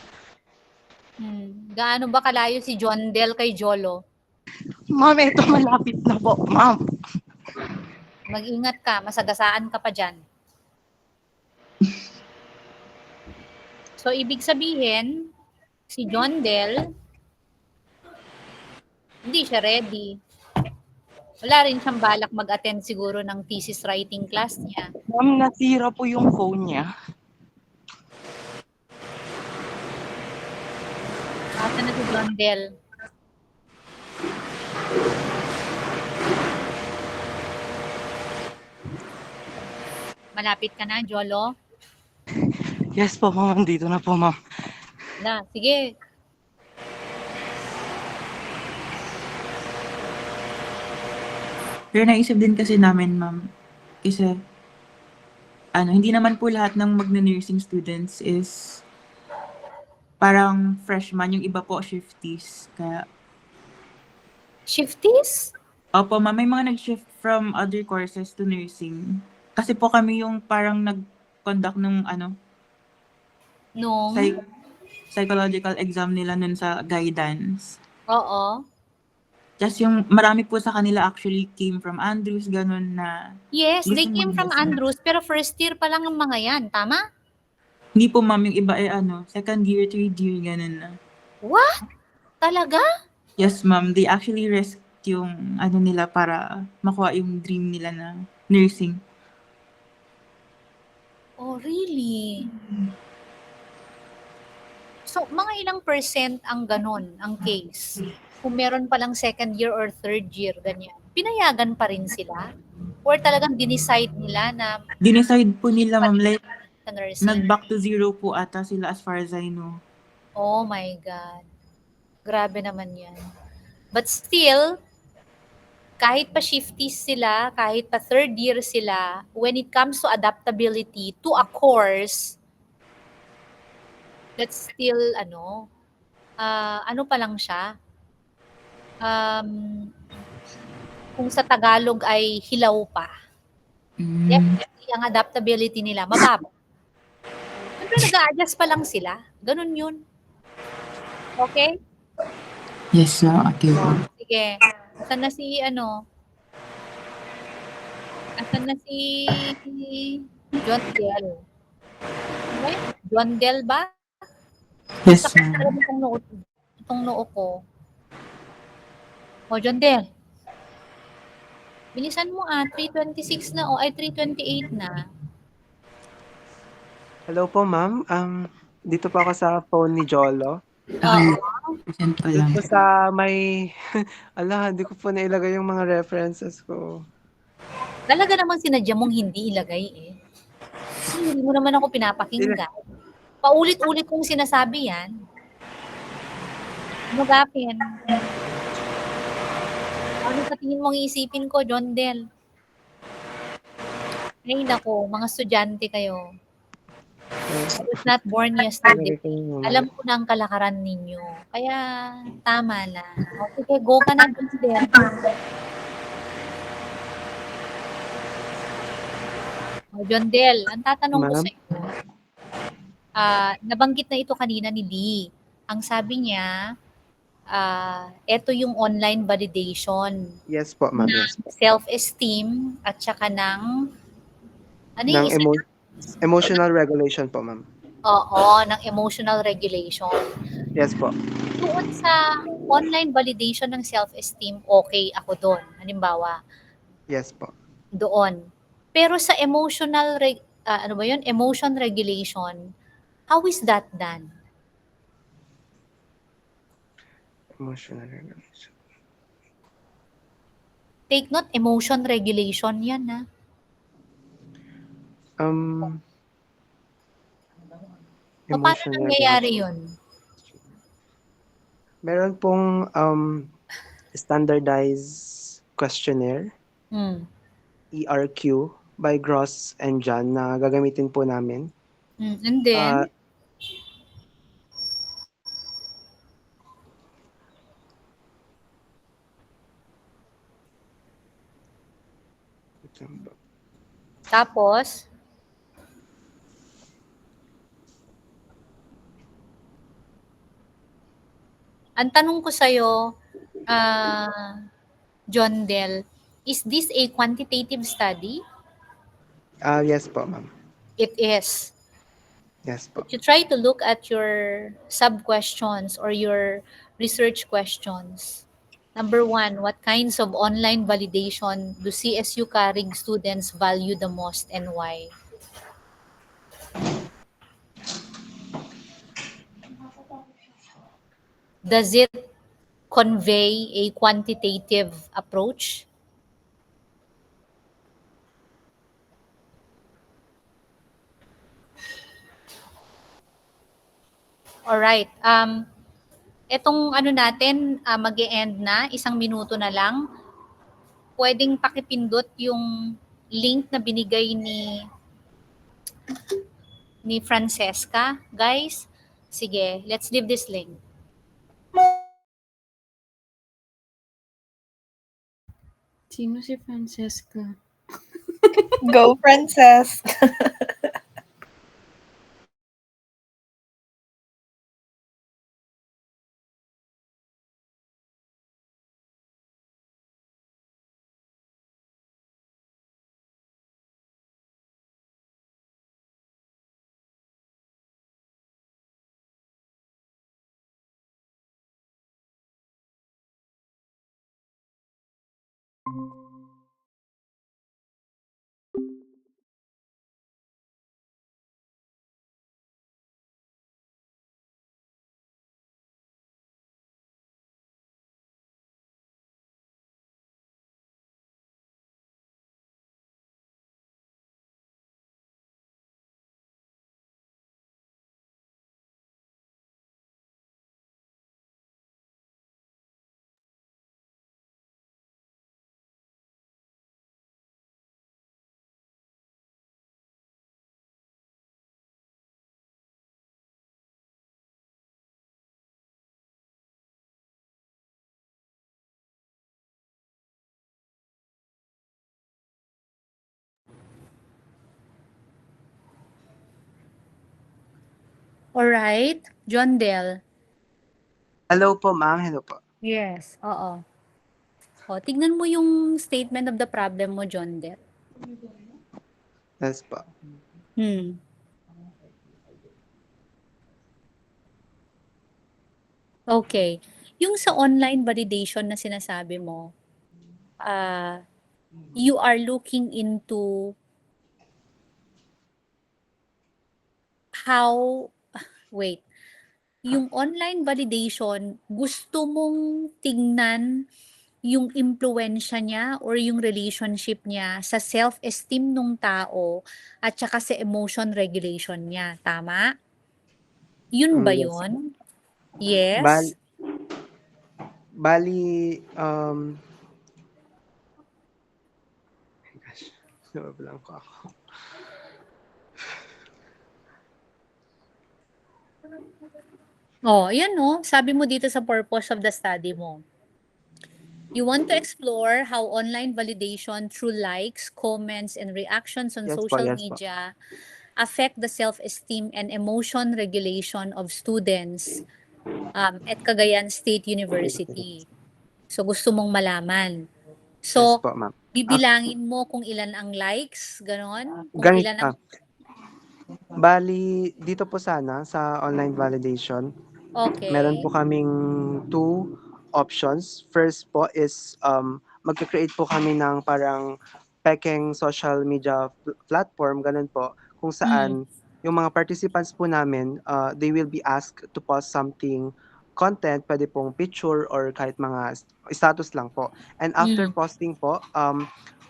Gaano ba kalayo si John Del kay Jolo? Ma'am, ito malapit na po, ma'am. Mag-ingat ka, masagasaan ka pa dyan. So, ibig sabihin, si John Del, hindi siya ready. Wala rin siyang balak mag-attend siguro ng thesis writing class niya. Ma'am, nasira po yung phone niya. Asa na si John Del? Malapit ka na, Jolo? Yes po, ma'am. Dito na po, ma'am. Sige. Pero naisip din kasi namin, ma'am, kasi hindi naman po lahat ng magna-nursing students is parang freshman, yung iba po shifties. Kaya, Shifties? opo, ma'am, may mga nag-shift from other courses to nursing. Kasi po kami yung parang nag-conduct ng Nung? psychological exam nila nun sa guidance. Oo. Just yung marami po sa kanila actually came from Andrews, ganun na Yes, they gusto came from mag-listen. Andrews, pero first year pa lang ang mga yan, tama? Hindi po, ma'am, yung iba ay second year, third year, ganun na. What? Talaga? Yes, ma'am, they actually risked yung nila para makuha yung dream nila na nursing. Oh, really? So, mga ilang percent ang ganon, ang case? Kung meron palang second year or third year, ganyan. Pinayagan pa rin sila? Or talagang dinicide nila na Dinecide po nila, ma'am, like, sa nursing? nag-back to zero po ata sila as far as I know. Oh my God. Grabe naman yan. But still, kahit pa shifties sila, kahit pa third year sila, when it comes to adaptability to a course, that's still, ano pa lang siya, kung sa Tagalog ay hilaw pa. Definitely, ang adaptability nila, mababa. Siyempre, nag-a-adjust pa lang sila. Ganun yun. Okay? Yes, ma'am. Okay po. Sige. Asan na si, asan na si John Del? Okay? John Del ba? Yes, Sakit ma'am. talaga itong noo ko. O, John Del. Bilisan mo 3:26 na ay 3:28 na. Hello po, ma'am. Dito po ako sa phone ni Jolo. Present ko Dito lang. po sa may... hindi ko po nailagay yung mga references ko. Talaga naman sinadya mong hindi ilagay eh. Kasi hindi mo naman ako pinapakinggan. Paulit-ulit kong sinasabi yan. Ano gapin? Ano sa tingin mong iisipin ko, John Del? Ay nako, mga estudyante kayo. I was not born yesterday. Alam ko na ang kalakaran ninyo. Kaya, tama na. O, sige, go ka na, John Del. O, John Del, ang tatanong ko Ma'am? sa iyo, nabanggit na ito kanina ni Lee. Ang sabi niya, ito yung online validation Yes po, ma'am. ng Yes po. self-esteem at saka ng, ano yung Ng isa? emotional regulation po, ma'am. Oo, ng emotional regulation. Yes po. Doon sa online validation ng self-esteem, okay ako doon. Halimbawa, Yes po. doon. Pero sa emotional, emotion regulation, how is that done? Emotional regulation. Take note, emotion regulation yan, ha? So, paano Emotional nangyayari regulation. yun? Meron pong standardized questionnaire, ERQ, by Gross and John na gagamitin po namin. And then, tapos, ang tanong ko sa'yo, John Del, is this a quantitative study? Yes po, ma'am. It is. Yes po. You try to look at your sub-questions or your research questions. Number 1, what kinds of online validation do CSU carrying students value the most and why? Does it convey a quantitative approach? Alright. Etong natin, mag-e-end na, 1 minuto na lang. pwedeng pakipindot yung link na binigay ni Francesca. Guys, sige, let's leave this link. Sino si Francesca? Go, Princess! Alright, John Del. Hello po, ma'am. Hello po. Yes, oo. O, tignan mo yung statement of the problem mo, John Del. Yes po. Okay. Yung sa online validation na sinasabi mo, you are looking into how, wait, yung online validation, gusto mong tingnan yung impluensya niya or yung relationship niya sa self-esteem ng tao at saka sa emotion regulation niya. Tama? Yun ba Yes. yun? Yes? Bali, gosh, nababalang ko ako. Oh, yan no. Sabi mo dito sa purpose of the study mo. You want to explore how online validation through likes, comments, and reactions on Yes po, social yes po. media affect the self-esteem and emotion regulation of students at Cagayan State University. So, gusto mong malaman. Yes So, po, ma'am. bibilangin mo kung ilan ang likes, ganon? Kung Ganit, ilan ang... bali, dito po sana sa online validation, meron Okay. po kaming two options. First po is magka-create po kami ng parang pekeng social media platform, ganun po, kung saan yung mga participants po namin, they will be asked to post something content, pwede pong picture or kahit mga status lang po. And after posting po,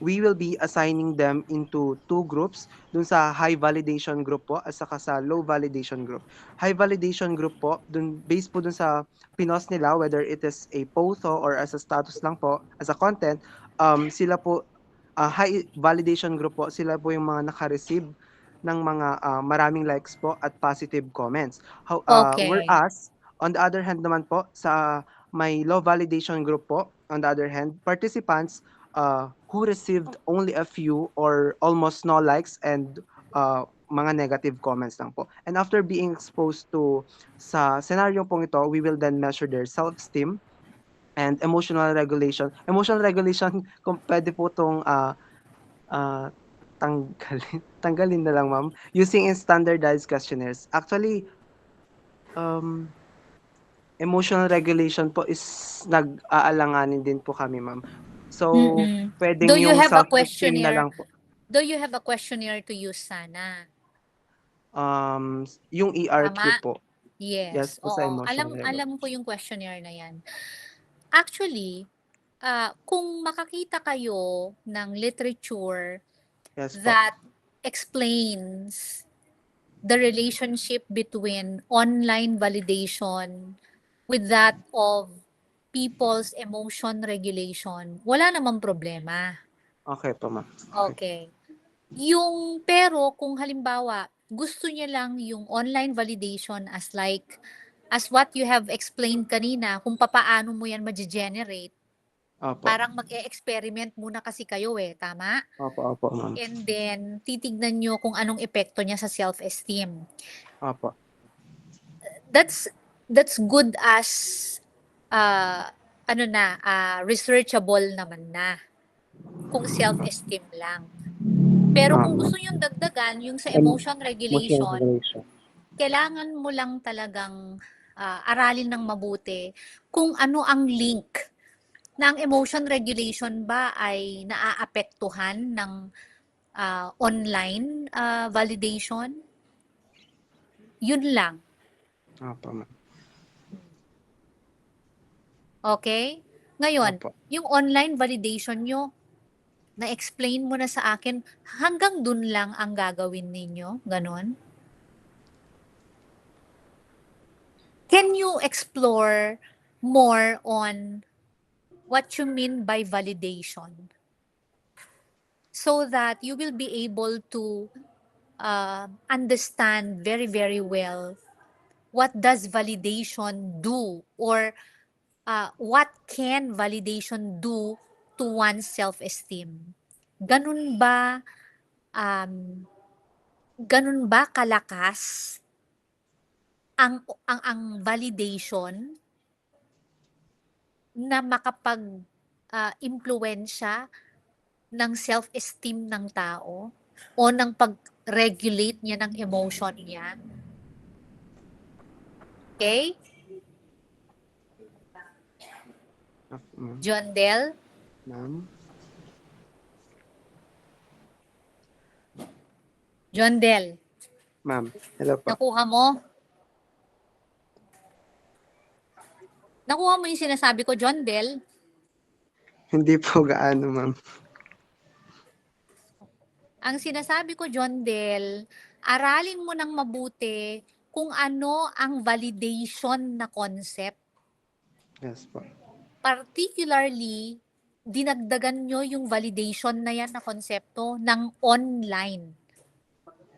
we will be assigning them into two groups, dun sa high validation group po at saka sa low validation group. High validation group po, dun based po dun sa pinost nila, whether it is a photo or as a status lang po, as a content, sila po, high validation group po, sila po yung mga naka-receive ng mga maraming likes po at positive comments. Okay. Whereas, on the other hand naman po, sa may low validation group po, on the other hand, participants who received only a few or almost no likes and mga negative comments lang po. And after being exposed to sa scenario pong ito, we will then measure their self-esteem and emotional regulation. Emotional regulation, kung pwede po itong tanggalin na lang, ma'am, using in standardized questionnaires. Actually, emotional regulation po is nag-aalanganin din po kami, ma'am. So, pwedeng Do you yung have a self-esteem na questionnaire? lang po. Do you have a questionnaire to use sana? Yung ERQ Tama? po. Yes Yes. po, sa Oo. emotional Alam ko regulation. yung questionnaire na yan. Actually, kung makakita kayo ng literature Yes po. that explains the relationship between online validation with that of people's emotion regulation, wala namang problema. Okay po, ma'am. Okay. Pero kung halimbawa, gusto niya lang yung online validation as what you have explained kanina, kung papaano mo yan ma-generate, Opo. parang mag-e-experiment muna kasi kayo tama? Opo, ma'am. And then, titignan nyo kung anong epekto niya sa self-esteem. Opo. That's good as researchable naman na kung self-esteem lang. Pero kung gusto nyo dagdagan yung sa emotion regulation, kailangan mo lang talagang aralin ng mabuti kung ano ang link na ang emotion regulation ba ay naaapektuhan ng online validation. Yun lang. Opo, ma'am. Okay? Ngayon, Opo. yung online validation nyo, na-explain mo na sa akin, hanggang dun lang ang gagawin ninyo? Ganon? Can you explore more on what you mean by validation? So that you will be able to understand very, very well what does validation do, or what can validation do to one's self-esteem? Ganun ba kalakas ang validation na makapag-impluwensya ng self-esteem ng tao o ng pag-regulate niya ng emotion niya? Okay? Ma'am. John Del? Ma'am. John Del, Ma'am. Hello po. nakuha mo? Nakuha mo yung sinasabi ko, John Del? Hindi po gaano, ma'am. Ang sinasabi ko, John Del, aralin mo ng mabuti kung ano ang validation na concept. Yes po. Particularly, dinagdagan nyo yung validation na yan na konsepto ng online.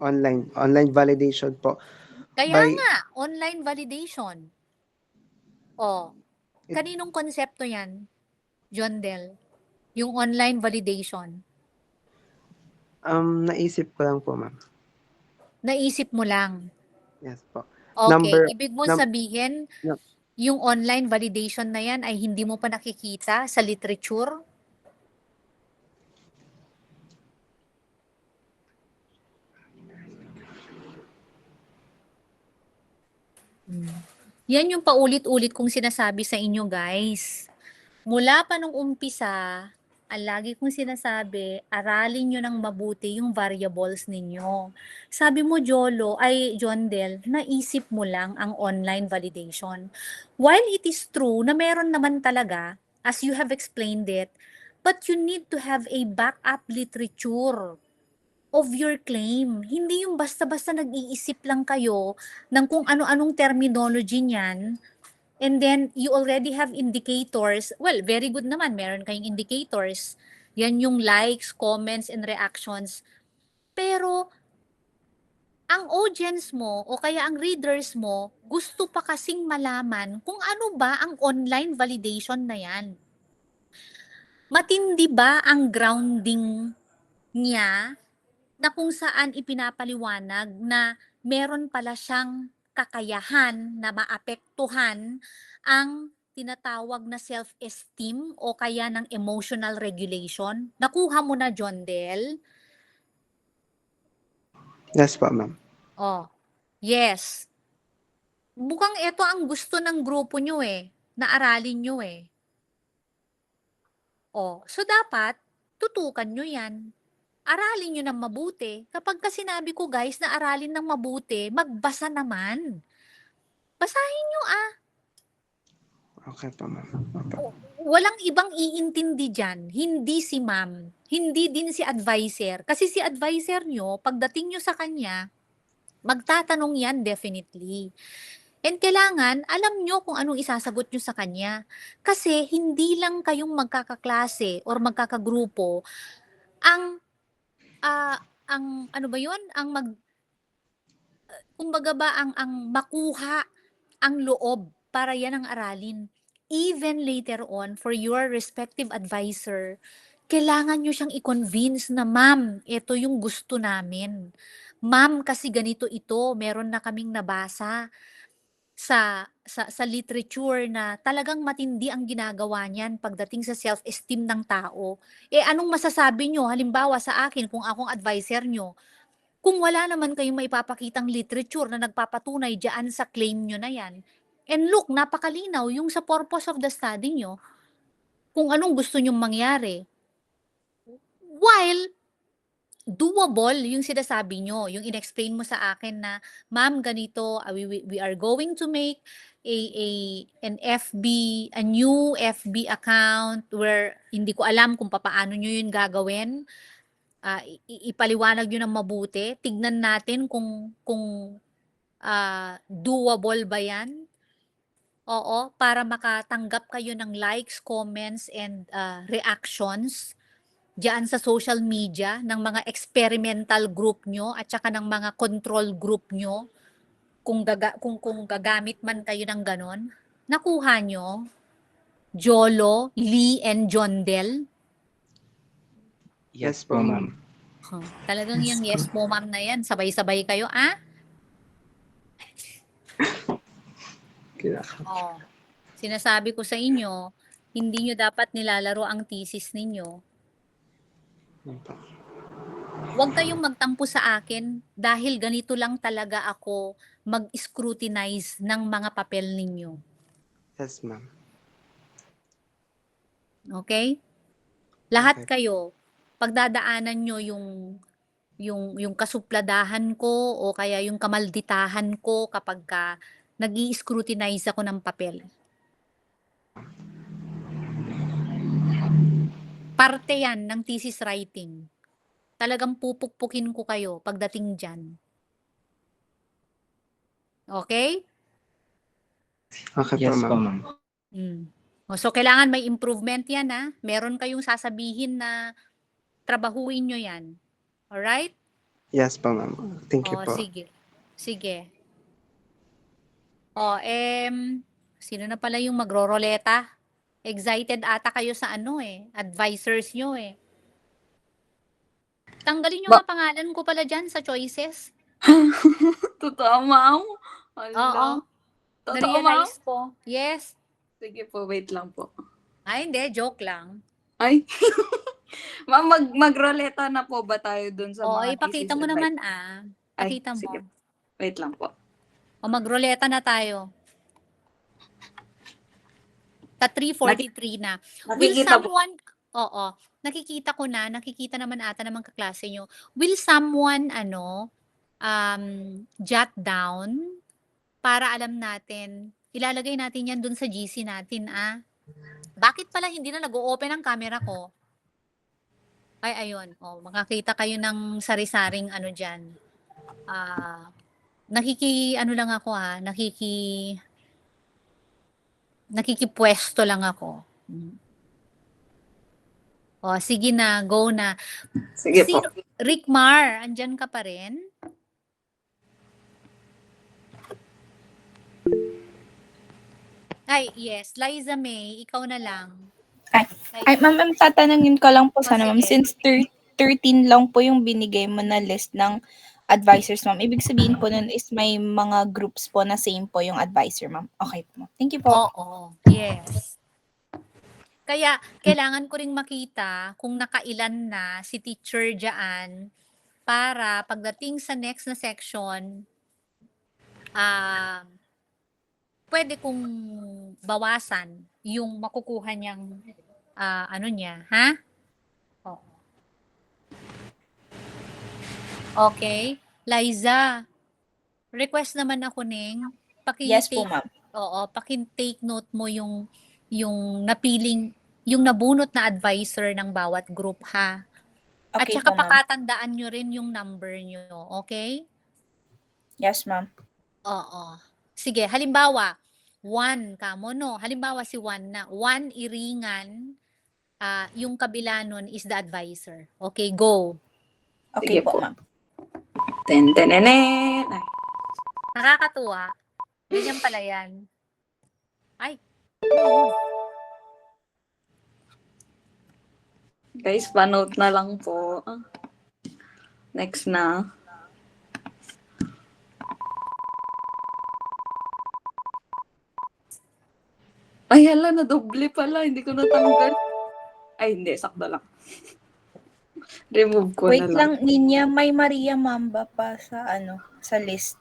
Online validation po. Kaya By- nga, online validation. Kaninong konsepto yan, John Del? Yung online validation. Naisip ko lang po, ma'am. Naisip mo lang. Yes po. Okay, ibig mo num- sabihin, yung online validation na yan ay hindi mo pa nakikita sa literature? Yan yung paulit-ulit kong sinasabi sa inyo, guys. Mula pa nung umpisa, ang lagi kong sinasabi, aralin nyo ng mabuti yung variables ninyo. Sabi mo, John Del, naisip mo lang ang online validation. While it is true na meron naman talaga, as you have explained it, but you need to have a backup literature of your claim. Hindi yung basta-basta nag-iisip lang kayo ng kung ano-anong terminology niyan, and then you already have indicators. Well, very good naman, meron kayong indicators. Yan yung likes, comments, and reactions. Pero ang audience mo o kaya ang readers mo gusto pa kasing malaman kung ano ba ang online validation na yan. Matindi ba ang grounding niya na kung saan ipinapaliwanag na meron pala siyang kakayahan na maapektuhan ang tinatawag na self-esteem o kaya ng emotional regulation? Nakuha mo na, John Del? Yes po, ma'am. Yes. Mukhang ito ang gusto ng grupo nyo na aralin nyo so dapat, tutukan nyo yan. Aralin nyo ng mabuti. Kapag sinabi ko, guys, na aralin ng mabuti, magbasa naman. Basahin nyo Okay po, ma'am. Opo. Walang ibang iintindi dyan. Hindi si ma'am. Hindi din si advisor. Kasi si advisor nyo, pagdating nyo sa kanya, magtatanong yan definitely. And kailangan, alam nyo kung anong isasagot nyo sa kanya. Kasi hindi lang kayong magkakaklase or magkakagrupo ang, ano ba yun? Kumbaga ba, ang makuha ang loob para yan ang aralin. Even later on, for your respective advisor, kailangan nyo siyang i-convince na, ma'am, ito yung gusto namin. Ma'am, kasi ganito ito, meron na kaming nabasa sa literature na talagang matindi ang ginagawa niyan pagdating sa self-esteem ng tao. Anong masasabi nyo? Halimbawa sa akin, kung akong advisor nyo, kung wala naman kayong maipapakitang literature na nagpapatunay diyan sa claim nyo na yan, and look, napakalinaw yung sa purpose of the study nyo, kung anong gusto nyong mangyari. While doable yung sinasabi nyo, yung in-explain mo sa akin na, ma'am, ganito, we are going to make a new FB account where hindi ko alam kung paano nyo yun gagawin. Ipaliwanag nyo ng mabuti. Tignan natin kung doable ba yan. Oo, para makatanggap kayo ng likes, comments, and reactions diyan sa social media ng mga experimental group nyo at saka ng mga control group nyo, kung gagamit man kayo ng ganon. Nakuha nyo, Jolo, Lee, and Jondel? Yes po, ma'am. Talagang yung yes po, ma'am na yan. Sabay-sabay kayo, Oh, sinasabi ko sa inyo, hindi nyo dapat nilalaro ang thesis ninyo. Huwag kayong magtampo sa akin dahil ganito lang talaga ako mag-scrutinize ng mga papel ninyo. Yes, ma'am. Okay? Lahat Okay. kayo, pagdadaanan nyo yung kasupladahan ko o kaya yung kamalditahan ko kapag nag-i-scrutinize ako ng papel. Parte yan ng thesis writing. Talagang pupukpukin ko kayo pagdating dyan. Okay? Okay Yes po, po, ma'am. ma'am. So, kailangan may improvement yan, Meron kayong sasabihin na trabahuin nyo yan. Alright? Yes po, ma'am. Thank you po. Sige. Sige. Sino na pala yung magro-roleta? Excited ata kayo sa advisors nyo Tanggalin nyo nga pangalan ko pala dyan sa choices. Totoo, ma'am? Oo. Totoo, ma'am? Na-realize ko. Yes. Sige po, wait lang po. Ay, hindi. Joke lang. Ay. Ma'am, magroleta na po ba tayo dun sa mga Ipakita thesis mo advice? naman, Ay, Pakita mo. sige. Wait lang po. Magroleta na tayo. 3:43 na. Will Nakikita po. someone, nakikita ko na, nakikita naman ata ng mga kaklase nyo. Will someone, jot down para alam natin, ilalagay natin yan dun sa GC natin, Bakit pala hindi na nag-o-open ang camera ko? Ay, ayun. Makakita kayo ng sari-saring dyan. Lang ako, nakikipwesto lang ako. Sige na, go na. Sige po. Rick Mar, andyan ka pa rin? Ay, yes. Liza May, ikaw na lang. Ay, ma'am, tatanungin ko lang po sana, ma'am. sige. Since 13 lang po yung binigay mo na list ng advisors, ma'am. Ibig sabihin po nun is may mga groups po na same po yung advisor, ma'am. Okay po, ma'am. Thank you po. Oo, yes. Kaya, kailangan ko ring makita kung nakailan na si teacher dyan para pagdating sa next na section, pwede kong bawasan yung makukuha niyang niya, ha? Oo. Okay. Liza, request naman ako Yes po, ma'am. take note mo yung napiling, yung nabunot na advisor ng bawat group, ha? At Okay saka po, ma'am. pakatandaan nyo rin yung number nyo, okay? Yes, ma'am. Oo. Sige, halimbawa, one kamo, no? Halimbawa si one na. One iringan, yung kabila nun is the advisor. Okay, go. Okay Sige po, po. ma'am. Ten-ten-enen. Ay, Nakakatuwa. Ganyan pala yan. Ay. guys, panote na lang po. Next na. Ay, hala, na-doble pala. Hindi ko natanggal. Ay, hindi. Sakto lang. Remove ko Wait na lang. lang, Ninya, may Maria Mamba pa sa sa list.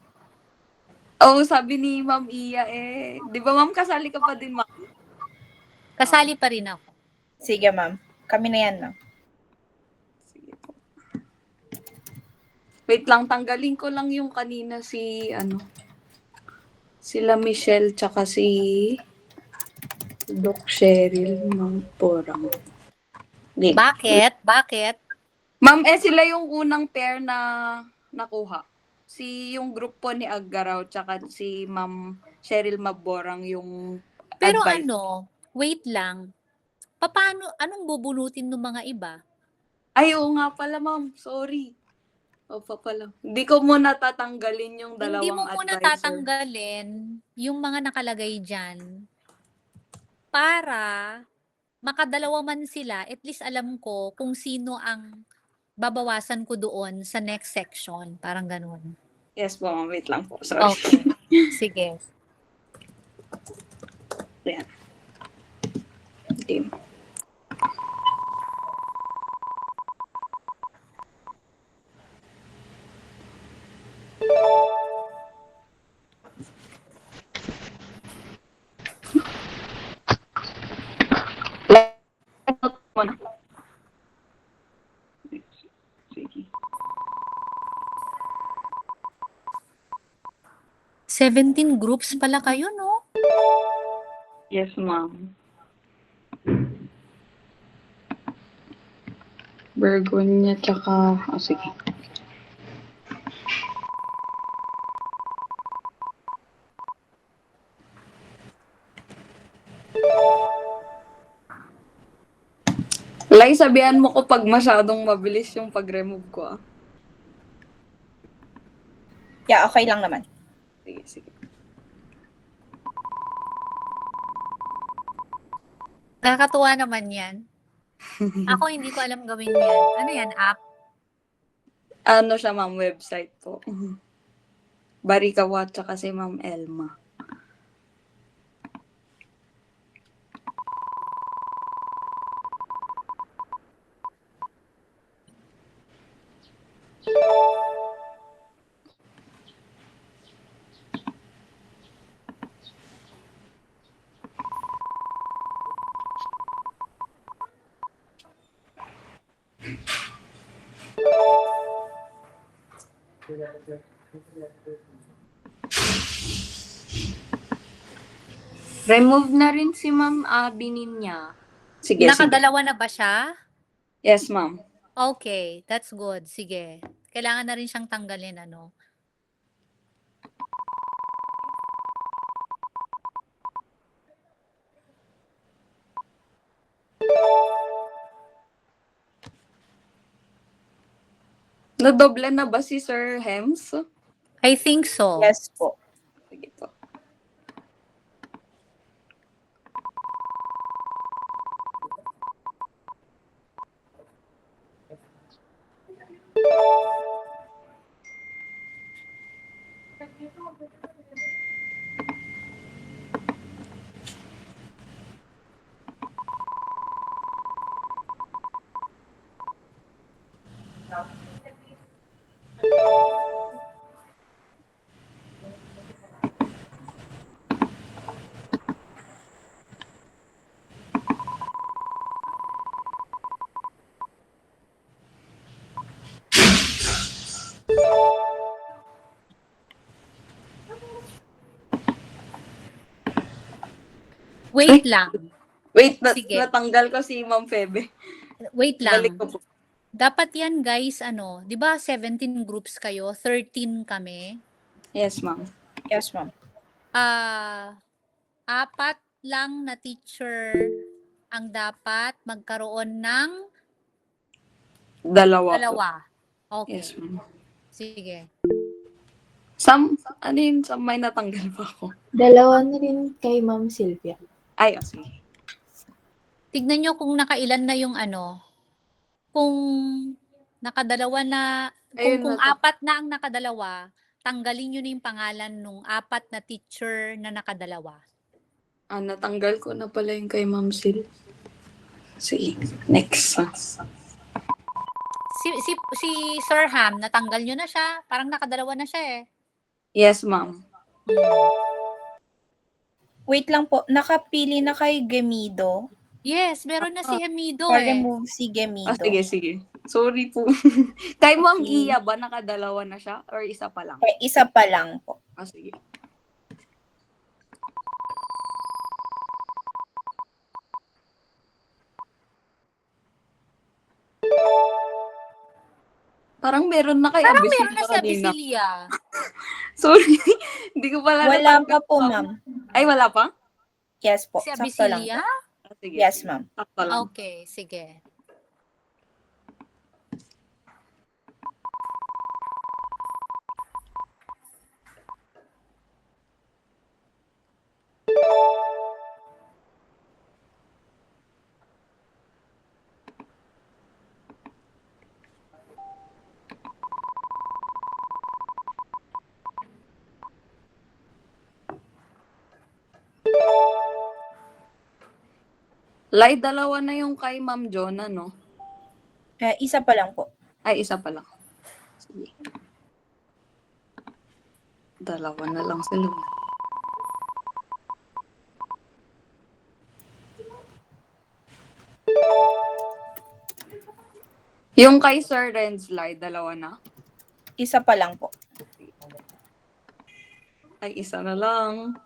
Oh, sabi ni Ma'am Iya eh. Di ba, Ma'am, kasali ka pa din, Ma'am? Kasali pa rin ako. Sige, ma'am. Kami na yan, ma'am. Sige po. Wait lang, tanggalin ko lang yung kanina sila Michelle tsaka si Doc Cheryl ng Porang. Di. Bakit? Bakit? Ma'am, sila yung unang pair na nakuha. Yung group po ni Aggaraw tsaka si Ma'am Cheryl Maborang yung Pero advice. wait lang. Anong bubunutin ng mga iba? Ay, oo nga pala, Ma'am. Sorry. O pa pala. Hindi ko muna tatanggalin yung dalawang Hindi mo muna advisor. tatanggalin yung mga nakalagay dyan para makadalawa man sila, at least alam ko kung sino ang babawasan ko doon sa next section. Parang ganun. Yes po, Ma'am. Wait lang po. Sorry. Okay. Sige. Yan. Team. Sige. 17 groups pala kayo, no? Yes, Ma'am. Bergonya tsaka... sige. Lai, sabihan mo ko pag masyadong mabilis yung pag-remove ko. Yeah, okay lang naman. Sige, sige. Nakakatuwa naman yan. Ako hindi ko alam gawin yan. Ano yan, app? Ano siya, Ma'am? Website po. Barikawa tsaka si Ma'am Elma. Remove na rin si Ma'am Abby niya. Sige, sige. Nakadalawa na ba siya? Yes, Ma'am. Okay, that's good. Sige. Kailangan na rin siyang tanggalin, ano? Nadoble na ba si Sir Hems? I think so. Yes po. Sige po. Wait lang. Wait, Sige. natanggal ko si Ma'am Febe. Wait lang. Balik ko po. Dapat yan, guys, 'di ba 17 groups kayo? 13 kami. Yes, Ma'am. Yes, ma'am. Apat lang na teacher ang dapat magkaroon ng Dalawa po. dalawa. Okay. Yes, ma'am. Sige. Ano yun? May natanggal pa ako. Dalawa na rin kay Ma'am Sylvia. Ay, sige. Tignan nyo kung nakailan na yung kung nakadalawa na, Ayun kung na to. apat na ang nakadalawa, tanggalin nyo na yung pangalan nung apat na teacher na nakadalawa. Natanggal ko na pala yung kay Ma'am Sil. Sige, next. Si Sir Ham, natanggal nyo na siya. Parang nakadalawa na siya eh. Yes, ma'am. Wait lang po, nakapili na kay Gemido. Yes, meron na si Hemido Or eh. remove si Gemido. Sige. Sorry po. Kay Ma'am Okay. Iya ba, nakadalawa na siya? Or isa pa lang? Okay, isa pa lang po. Sige. Parang meron na kay Parang Abisilia meron na si kanina. Abisilia. Sorry. Hindi ko pala Wala natanggap, pa po, ma'am. Ay, wala pa? Yes po, Si sakto lang Abisilia? po. Sige. Yes, ma'am. Sakto lang. Okay, sige. Lai, dalawa na yung kay Ma'am Jonah, no? Isa pa lang po. Ay, isa pa lang. Sige. Dalawa na lang sila. Yung kay Sir Rensley, dalawa na? Isa pa lang po. Ay, isa na lang.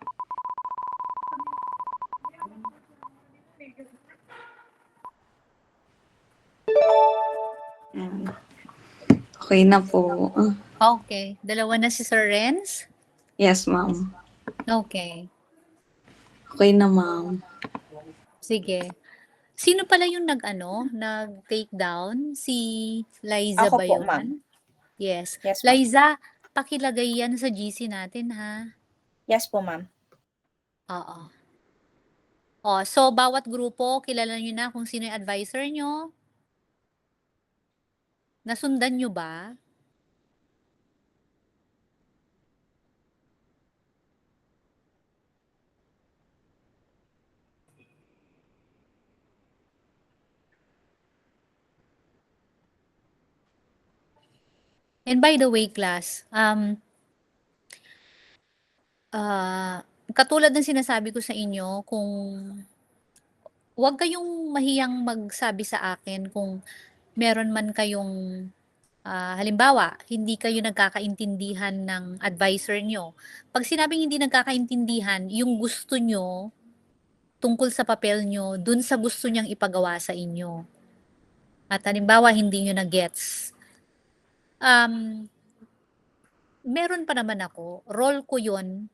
Okay na po. Okay. Dalawa na si Sir Renz? Yes, ma'am. Okay. Okay na, ma'am. Sige. Sino pala yung nag-take down? Si Liza Ako ba po, yun? ma'am. Yes. Yes, ma'am. Liza, pakilagay yan sa GC natin, ha? Yes po, ma'am. Oo. So bawat grupo, kilala nyo na kung sino yung advisor nyo? Nasundan nyo ba? And by the way, class, katulad ng sinasabi ko sa inyo, kung huwag kayong mahiyang magsabi sa akin kung meron man kayong, halimbawa, hindi kayo nagkakaintindihan ng advisor nyo. Pag sinabing hindi nagkakaintindihan, yung gusto nyo tungkol sa papel nyo, dun sa gusto niyang ipagawa sa inyo. At halimbawa, hindi nyo na-gets. Meron pa naman ako, role ko yon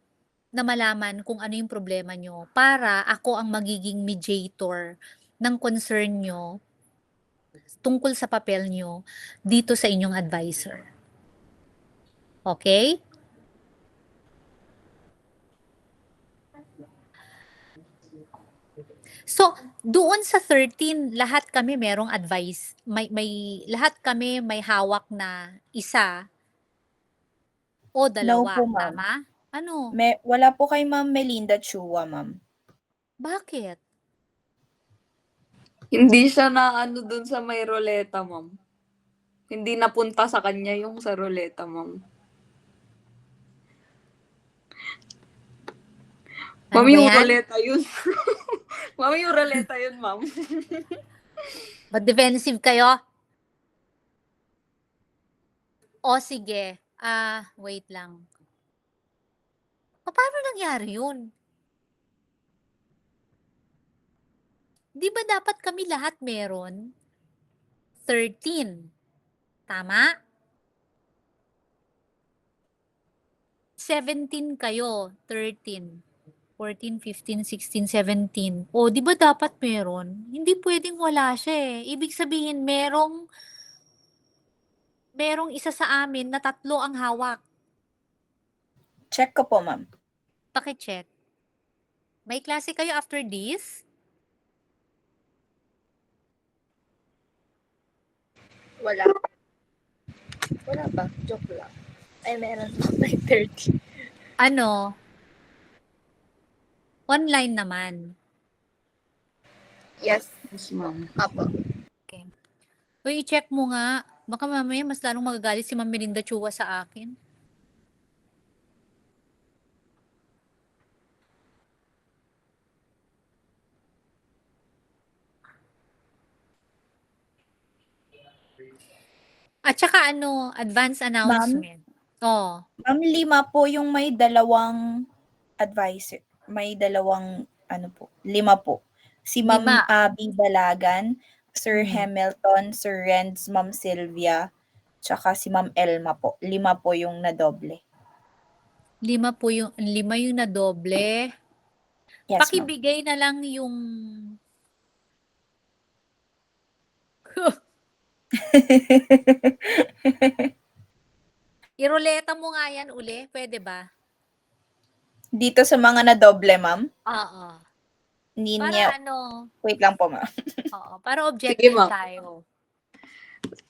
na malaman kung ano yung problema nyo para ako ang magiging mediator ng concern nyo tungkol sa papel nyo dito sa inyong advisor. Okay? So, doon sa 13, lahat kami merong advice. Lahat kami may hawak na isa o dalawa. No po, ma'am. Tama? Ano? Wala po kay Ma'am Melinda Chua, ma'am. Bakit? Hindi siya na dun sa may roleta, ma'am. Hindi napunta sa kanya yung sa roleta, ma'am. Ano Ma'am, ba yung yan? roleta yun. Ma'am, yung roleta yun, ma'am. Ba't defensive kayo? O sige. Wait lang. Paano nangyari yun? Di ba dapat kami lahat meron 13? Tama? 17 kayo, 13, 14, 15, 16, 17. O, di ba dapat meron? Hindi pwedeng wala siya eh. Ibig sabihin, merong isa sa amin na 3 ang hawak. Check ko po, ma'am. Paki-check. May klase kayo after this? Wala. Wala ba? Joke lang. Ay, meron po. 9:30. Ano? Online naman. Yes. Yes, ma'am. Apo. Uy, i-check mo nga. Baka mamaya mas lalong magagalit si Ma'am Melinda Chua sa akin. At saka ano, advance announcement. Oh, Ma'am, 5 po yung may dalawang advisor. May dalawang, ano po, 5 po. Si Ma'am 5. Abby Balagan, Sir Hmm. Hamilton, Sir Renz, Ma'am Sylvia, tsaka si Ma'am Elma po. 5 po yung nadoble. 5 yung na doble. Yes, ma'am. Pakibigay na lang yung iroleta mo nga yan uli, pwede ba? Dito sa mga nadoble, ma'am. Oo. Ninya, Para ano, wait lang po, ma'am. oo, para objective ma'am. tayo.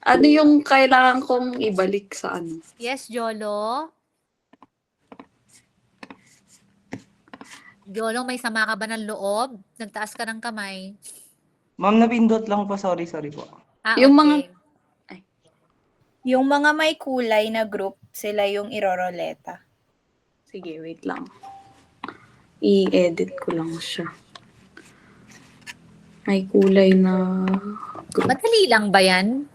Ano yung kailangan kong ibalik sa ano? Yes, Jolo? Jolo, may sama ka ba ng loob? Nagtaas ka ng kamay? Ma'am, napindot lang po. Sorry po. Ah, Yung okay. Yung mga may kulay na group, sila yung iroroleta. Sige, wait lang. I-edit ko lang siya. May kulay na group. Madali lang ba yan?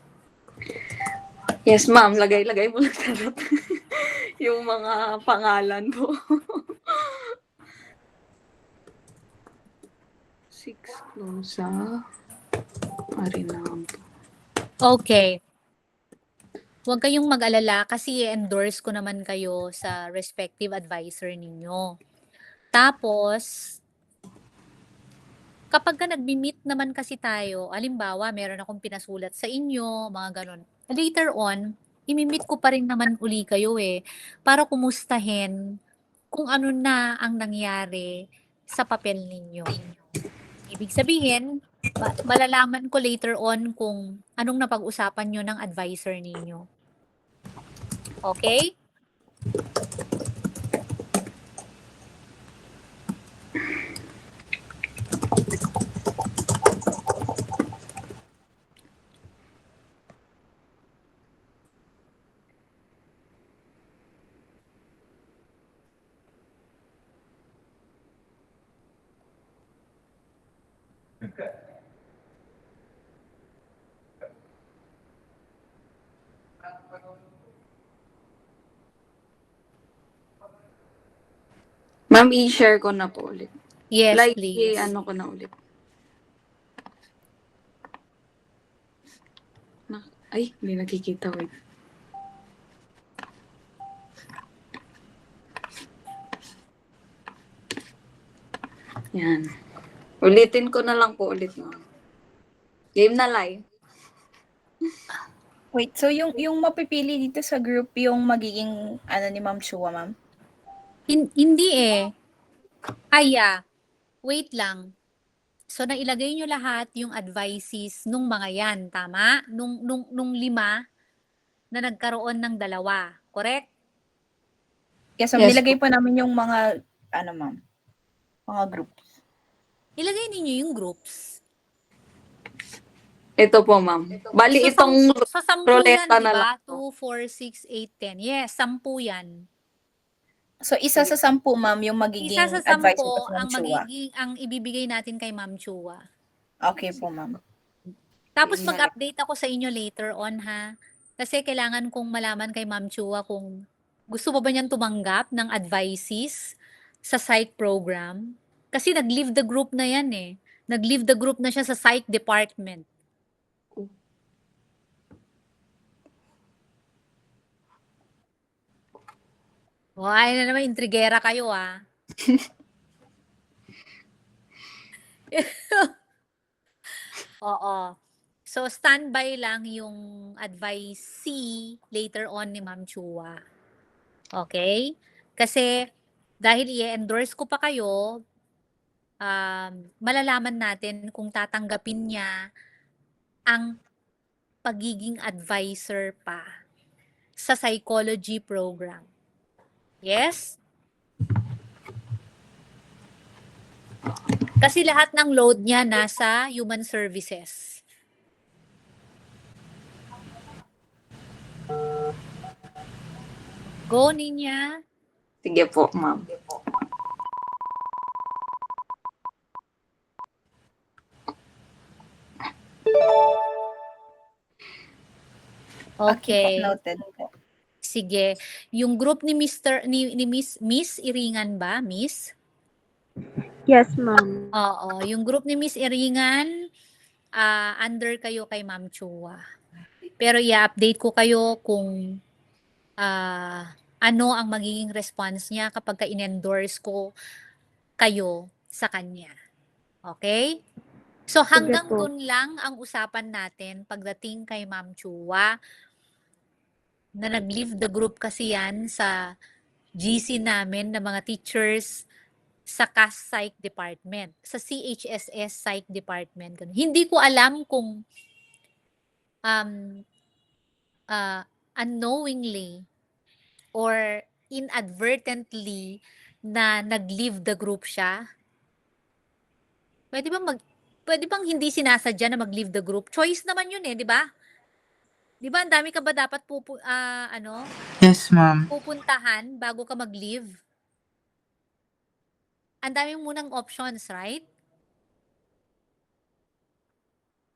Yes, ma'am. Lagay mo lang tarot. Yung mga pangalan po. 6 close Arinang. Okay. Huwag kayong mag-alala kasi i-endorse ko naman kayo sa respective advisor ninyo. Tapos, kapag ka nag-meet naman kasi tayo, alimbawa, meron akong pinasulat sa inyo, mga ganon. Later on, imi-meet ko pa rin naman uli kayo para kumustahin kung ano na ang nangyari sa papel ninyo. Ibig sabihin, malalaman ko later on kung anong napag-usapan nyo ng advisor ninyo. Okay? Ma'am, i-share ko na po ulit. Yes, Like, please. ano ko na ulit. Ay, hindi nakikita. Wait. Yan. Ulitin ko na lang po ulit, ma'am. Game na live. Wait, so yung mapipili dito sa group yung magiging ano ni Ma'am Chua, ma'am? Hindi wait lang. So, nailagay nyo lahat yung advices nung mga yan, tama? Nung 5 na nagkaroon ng 2, correct? Yes, so Yes nilagay po namin yung mga, ano ma'am, mga group. Ilagay ninyo yung groups. Ito po, ma'am. Bali, itong sa 10 yan, ruleta di na ba? lang po. 2, 4, 6, 8, 10. Yes, 10 yan. So, isa sa 10, ma'am, yung magiging Isa sa 10 advisor ko si Ma'am ang Chua. ang ibibigay natin kay Ma'am Chua. Okay po, ma'am. Tapos Yun na mag-update ako sa inyo later on, ha? Kasi kailangan kong malaman kay Ma'am Chua kung gusto ba niyang tumanggap ng advices sa psych program. Kasi nag-leave the group na yan Nag-leave the group na siya sa psych department. O, ay na naman, intrigera kayo ah. Oo. So, standby lang yung advice C later on ni Ma'am Chua. Okay? Kasi, dahil i-endorse ko pa kayo, malalaman natin kung tatanggapin niya ang pagiging advisor pa sa psychology program. Yes? Kasi lahat ng load niya nasa human services. Go, Ninya. Sige po, ma'am. Okay. Noted po. Sige. Yung group ni Miss Iringan ba? Miss? Yes, ma'am. Oo. Yung group ni Miss Iringan, under kayo kay Ma'am Chua. Pero i-update ko kayo kung ano ang magiging response niya kapag in-endorse ko kayo sa kanya. Okay? So hanggang po. dun lang ang usapan natin pagdating kay Ma'am Chua, na nag-leave the group kasi yan sa GC namin ng mga teachers sa CAS Psych Department, sa CHSS Psych Department. Ganun. Hindi ko alam kung unknowingly or inadvertently na nag-leave the group siya. Pwede bang hindi sinasadya na mag-leave the group? Choice naman yun eh, di ba? Di ba, ang dami ka ba dapat Yes, ma'am. pupuntahan bago ka mag-leave? Ang dami munang options, right?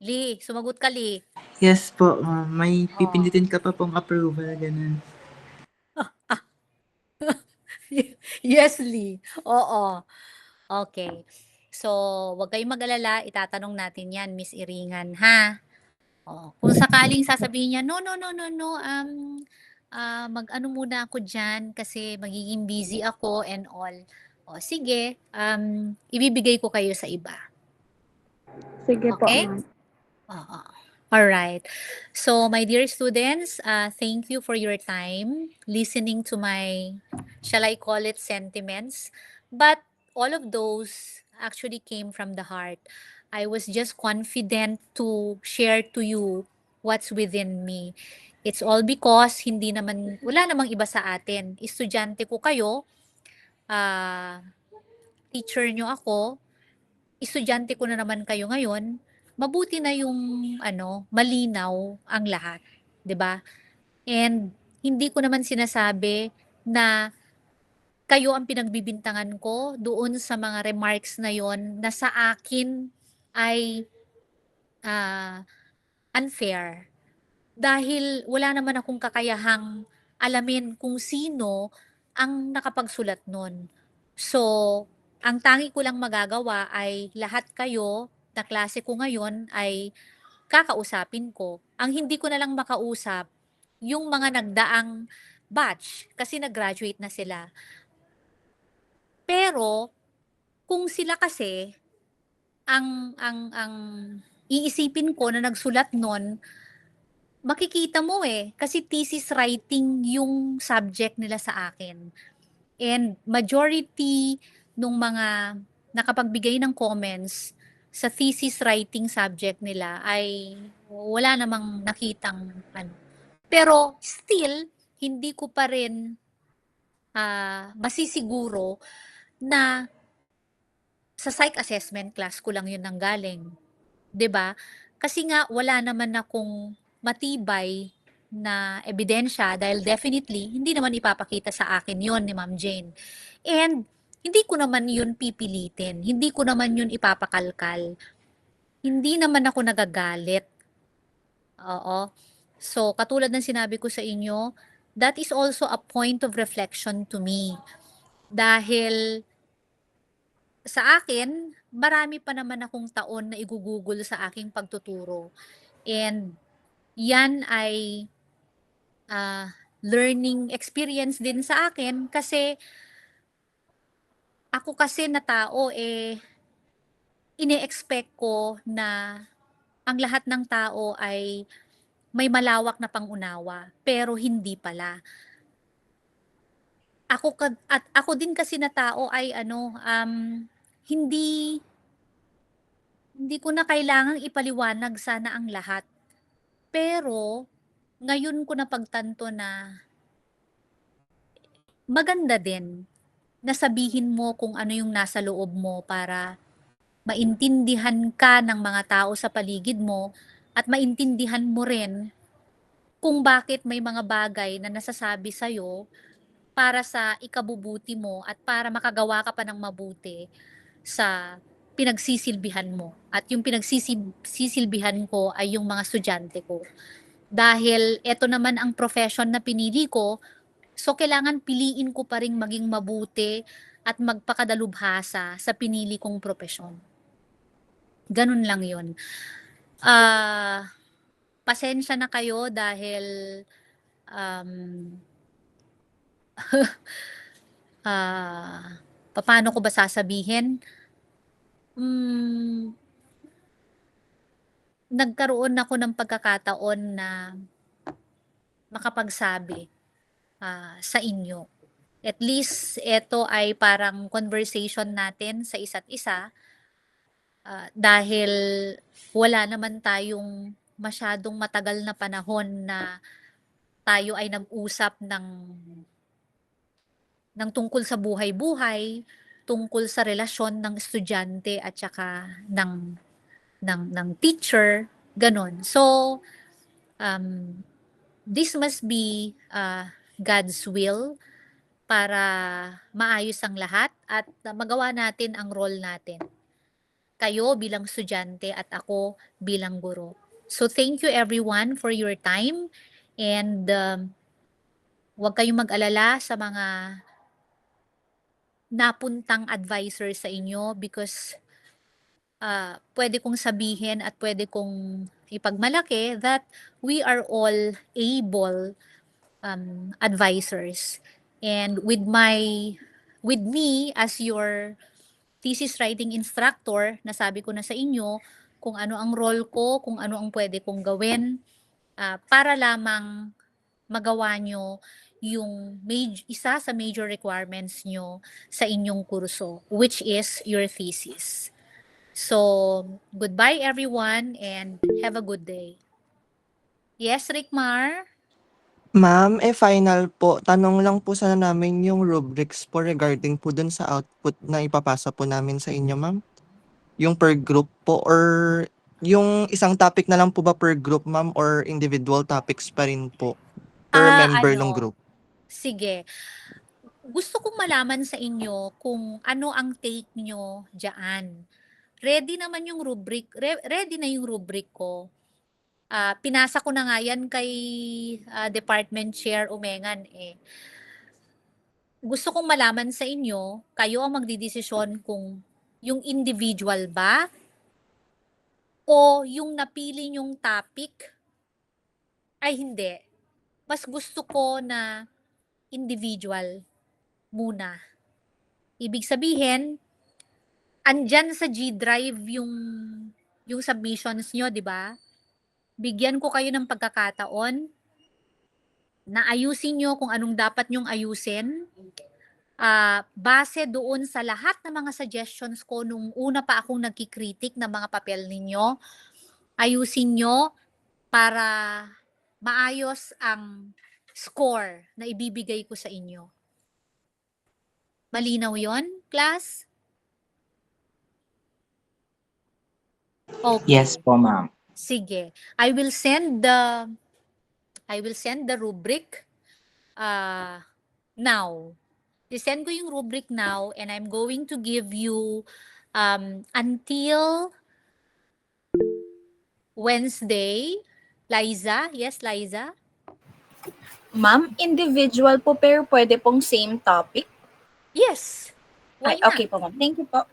Lee, sumagot ka, Lee. Yes po, ma'am. May pipindutin ka pa pong approval, ganun. Yes, Lee. Oo. Okay. So, wag kayong mag-alala. Itatanong natin yan, Miss Iringan, ha? Kung sakaling sasabihin niya, no, mag-ano muna ako dyan kasi magiging busy ako and all. Sige, ibibigay ko kayo sa iba. Sige po, Okay? ma'am. Oo. All right. So, my dear students, thank you for your time listening to my, shall I call it, sentiments. But all of those actually came from the heart. I was just confident to share to you what's within me. It's all because wala namang iba sa atin. Estudyante ko kayo, teacher nyo ako, estudyante ko na naman kayo ngayon, mabuti na yung malinaw ang lahat, 'di ba? And hindi ko naman sinasabi na kayo ang pinagbibintangan ko doon sa mga remarks na yon na sa akin ay unfair. Dahil wala naman akong kakayahang alamin kung sino ang nakapagsulat nun. So, ang tangi ko lang magagawa ay lahat kayo na klase ko ngayon ay kakausapin ko. Ang hindi ko na lang makausap, yung mga nagdaang batch kasi nag-graduate na sila. Pero, kung sila kasi, ang iisipin ko na nagsulat nun, makikita mo kasi thesis writing yung subject nila sa akin. And majority nung mga nakapagbigay ng comments sa thesis writing subject nila ay wala namang nakitang ano. Pero still, hindi ko pa rin masisiguro na sa psych assessment class ko lang yun nanggaling. 'Di ba? Kasi nga wala naman akong matibay na ebidensya dahil definitely hindi naman ipapakita sa akin yon ni Ma'am Jane. And hindi ko naman yun pipilitin. Hindi ko naman yun ipapakalkal. Hindi naman ako nagagalit. Oo. So, katulad ng sinabi ko sa inyo, that is also a point of reflection to me. Dahil sa akin, marami pa naman akong taon na igugugol sa aking pagtuturo. And yan ay learning experience din sa akin kasi ako kasi na tao ine-expect ko na ang lahat ng tao ay may malawak na pangunawa, pero hindi pala. At ako din kasi na tao ay hindi hindi ko na kailangang ipaliwanag sana ang lahat. Pero ngayon ko napagtanto na maganda din na sabihin mo kung ano yung nasa loob mo para maintindihan ka ng mga tao sa paligid mo at maintindihan mo rin kung bakit may mga bagay na nasasabi sa'yo para sa ikabubuti mo at para makagawa ka pa ng mabuti sa pinagsisilbihan mo. At yung pinagsisilbihan ko ay yung mga estudyante ko. Dahil eto naman ang profession na pinili ko, so kailangan piliin ko pa rin maging mabuti at magpakadalubhasa sa pinili kong profesyon. Ganun lang yun. Pasensya na kayo dahil paano ko ba sasabihin? Nagkaroon ako ng pagkakataon na makapagsabi sa inyo. At least ito ay parang conversation natin sa isa't isa dahil wala naman tayong masyadong matagal na panahon na tayo ay nag-usap ng tungkol sa buhay-buhay, tungkol sa relasyon ng estudyante at saka ng teacher, ganon. So, this must be God's will para maayos ang lahat at magawa natin ang role natin. Kayo bilang estudyante at ako bilang guro. So, thank you everyone for your time and huwag kayong mag-alala sa mga napuntang advisor sa inyo because pwede kong sabihin at pwede kong ipagmalaki that we are all able advisors. And with me as your thesis writing instructor, nasabi ko na sa inyo kung ano ang role ko, kung ano ang pwede kong gawin para lamang magawa nyo yung isa sa major requirements nyo sa inyong kurso, which is your thesis. So, goodbye everyone and have a good day. Yes, Rickmar? Ma'am, final po, tanong lang po sana namin yung rubrics po regarding po dun sa output na ipapasa po namin sa inyo, ma'am. Yung per group po or yung isang topic na lang po ba per group, ma'am, or individual topics pa rin po per member ng group? Sige. Gusto kong malaman sa inyo kung ano ang take nyo dyan. Ready naman yung rubric, ready na yung rubric ko. Pinasa ko na nga yan kay Department Chair Umengan Gusto kong malaman sa inyo, kayo ang magdidesisyon kung yung individual ba o yung napili nyong topic ay hindi. Mas gusto ko na individual muna. Ibig sabihin, andyan sa G Drive yung submissions nyo, di ba? Bigyan ko kayo ng pagkakataon na ayusin nyo kung anong dapat nyong ayusin. Base doon sa lahat ng mga suggestions ko nung una pa akong nagkikritik ng mga papel ninyo, ayusin nyo para maayos ang score na ibibigay ko sa inyo. Malinaw yon, class? Okay. Yes po, ma'am. Sige. I will send the rubric now. I-send ko yung rubric now and I'm going to give you until Wednesday. Liza? Yes, Liza? Ma'am, individual po pero pwede pong same topic? Yes. Why not? Okay po, ma'am. Thank you po.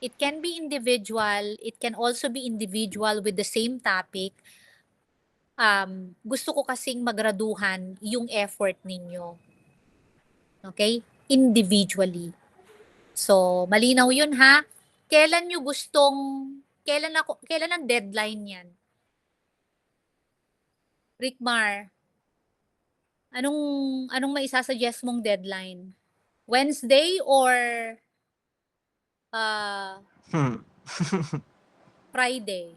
It can be individual. It can also be individual with the same topic. gusto ko kasing magraduhan yung effort ninyo. Okay? Individually. So, malinaw yun ha. Kailan ang deadline yan? Rickmar, anong maisasuggest mong deadline? Wednesday or Friday?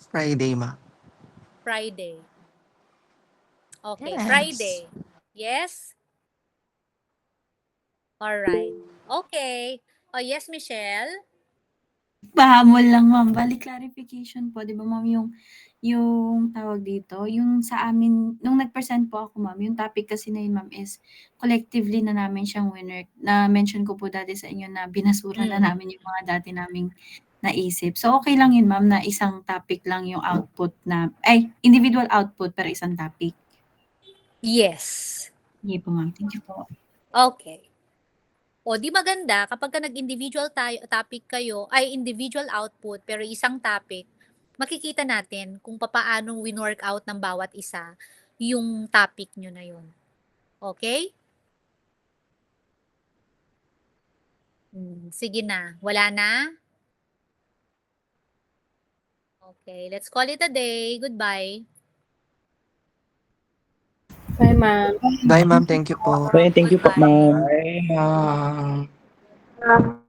Friday, ma. Friday. Okay, Yes. Friday. Yes? Alright. Okay. Oh, yes, Michelle? Pahamol lang, ma'am. Bali, clarification po, di ba, ma'am, yung tawag dito, yung sa amin, nung nag-present po ako, ma'am, yung topic kasi na yun, ma'am, is collectively na namin siyang winner. Na-mention ko po dati sa inyo na binasura na namin yung mga dati naming naisip. So, okay lang yun, ma'am, na isang topic lang yung output individual output pero isang topic. Yes. Sige po, ma'am. Thank you po. Okay. O, di maganda kapag ka nag-individual topic kayo, individual output, pero isang topic, makikita natin kung papaanong win-work out ng bawat isa yung topic nyo na yun. Okay? Sige na. Wala na? Okay, let's call it a day. Goodbye. Bye, ma'am. Bye, ma'am. Thank you po. Thank you po, Goodbye. ma'am. Bye, ma'am.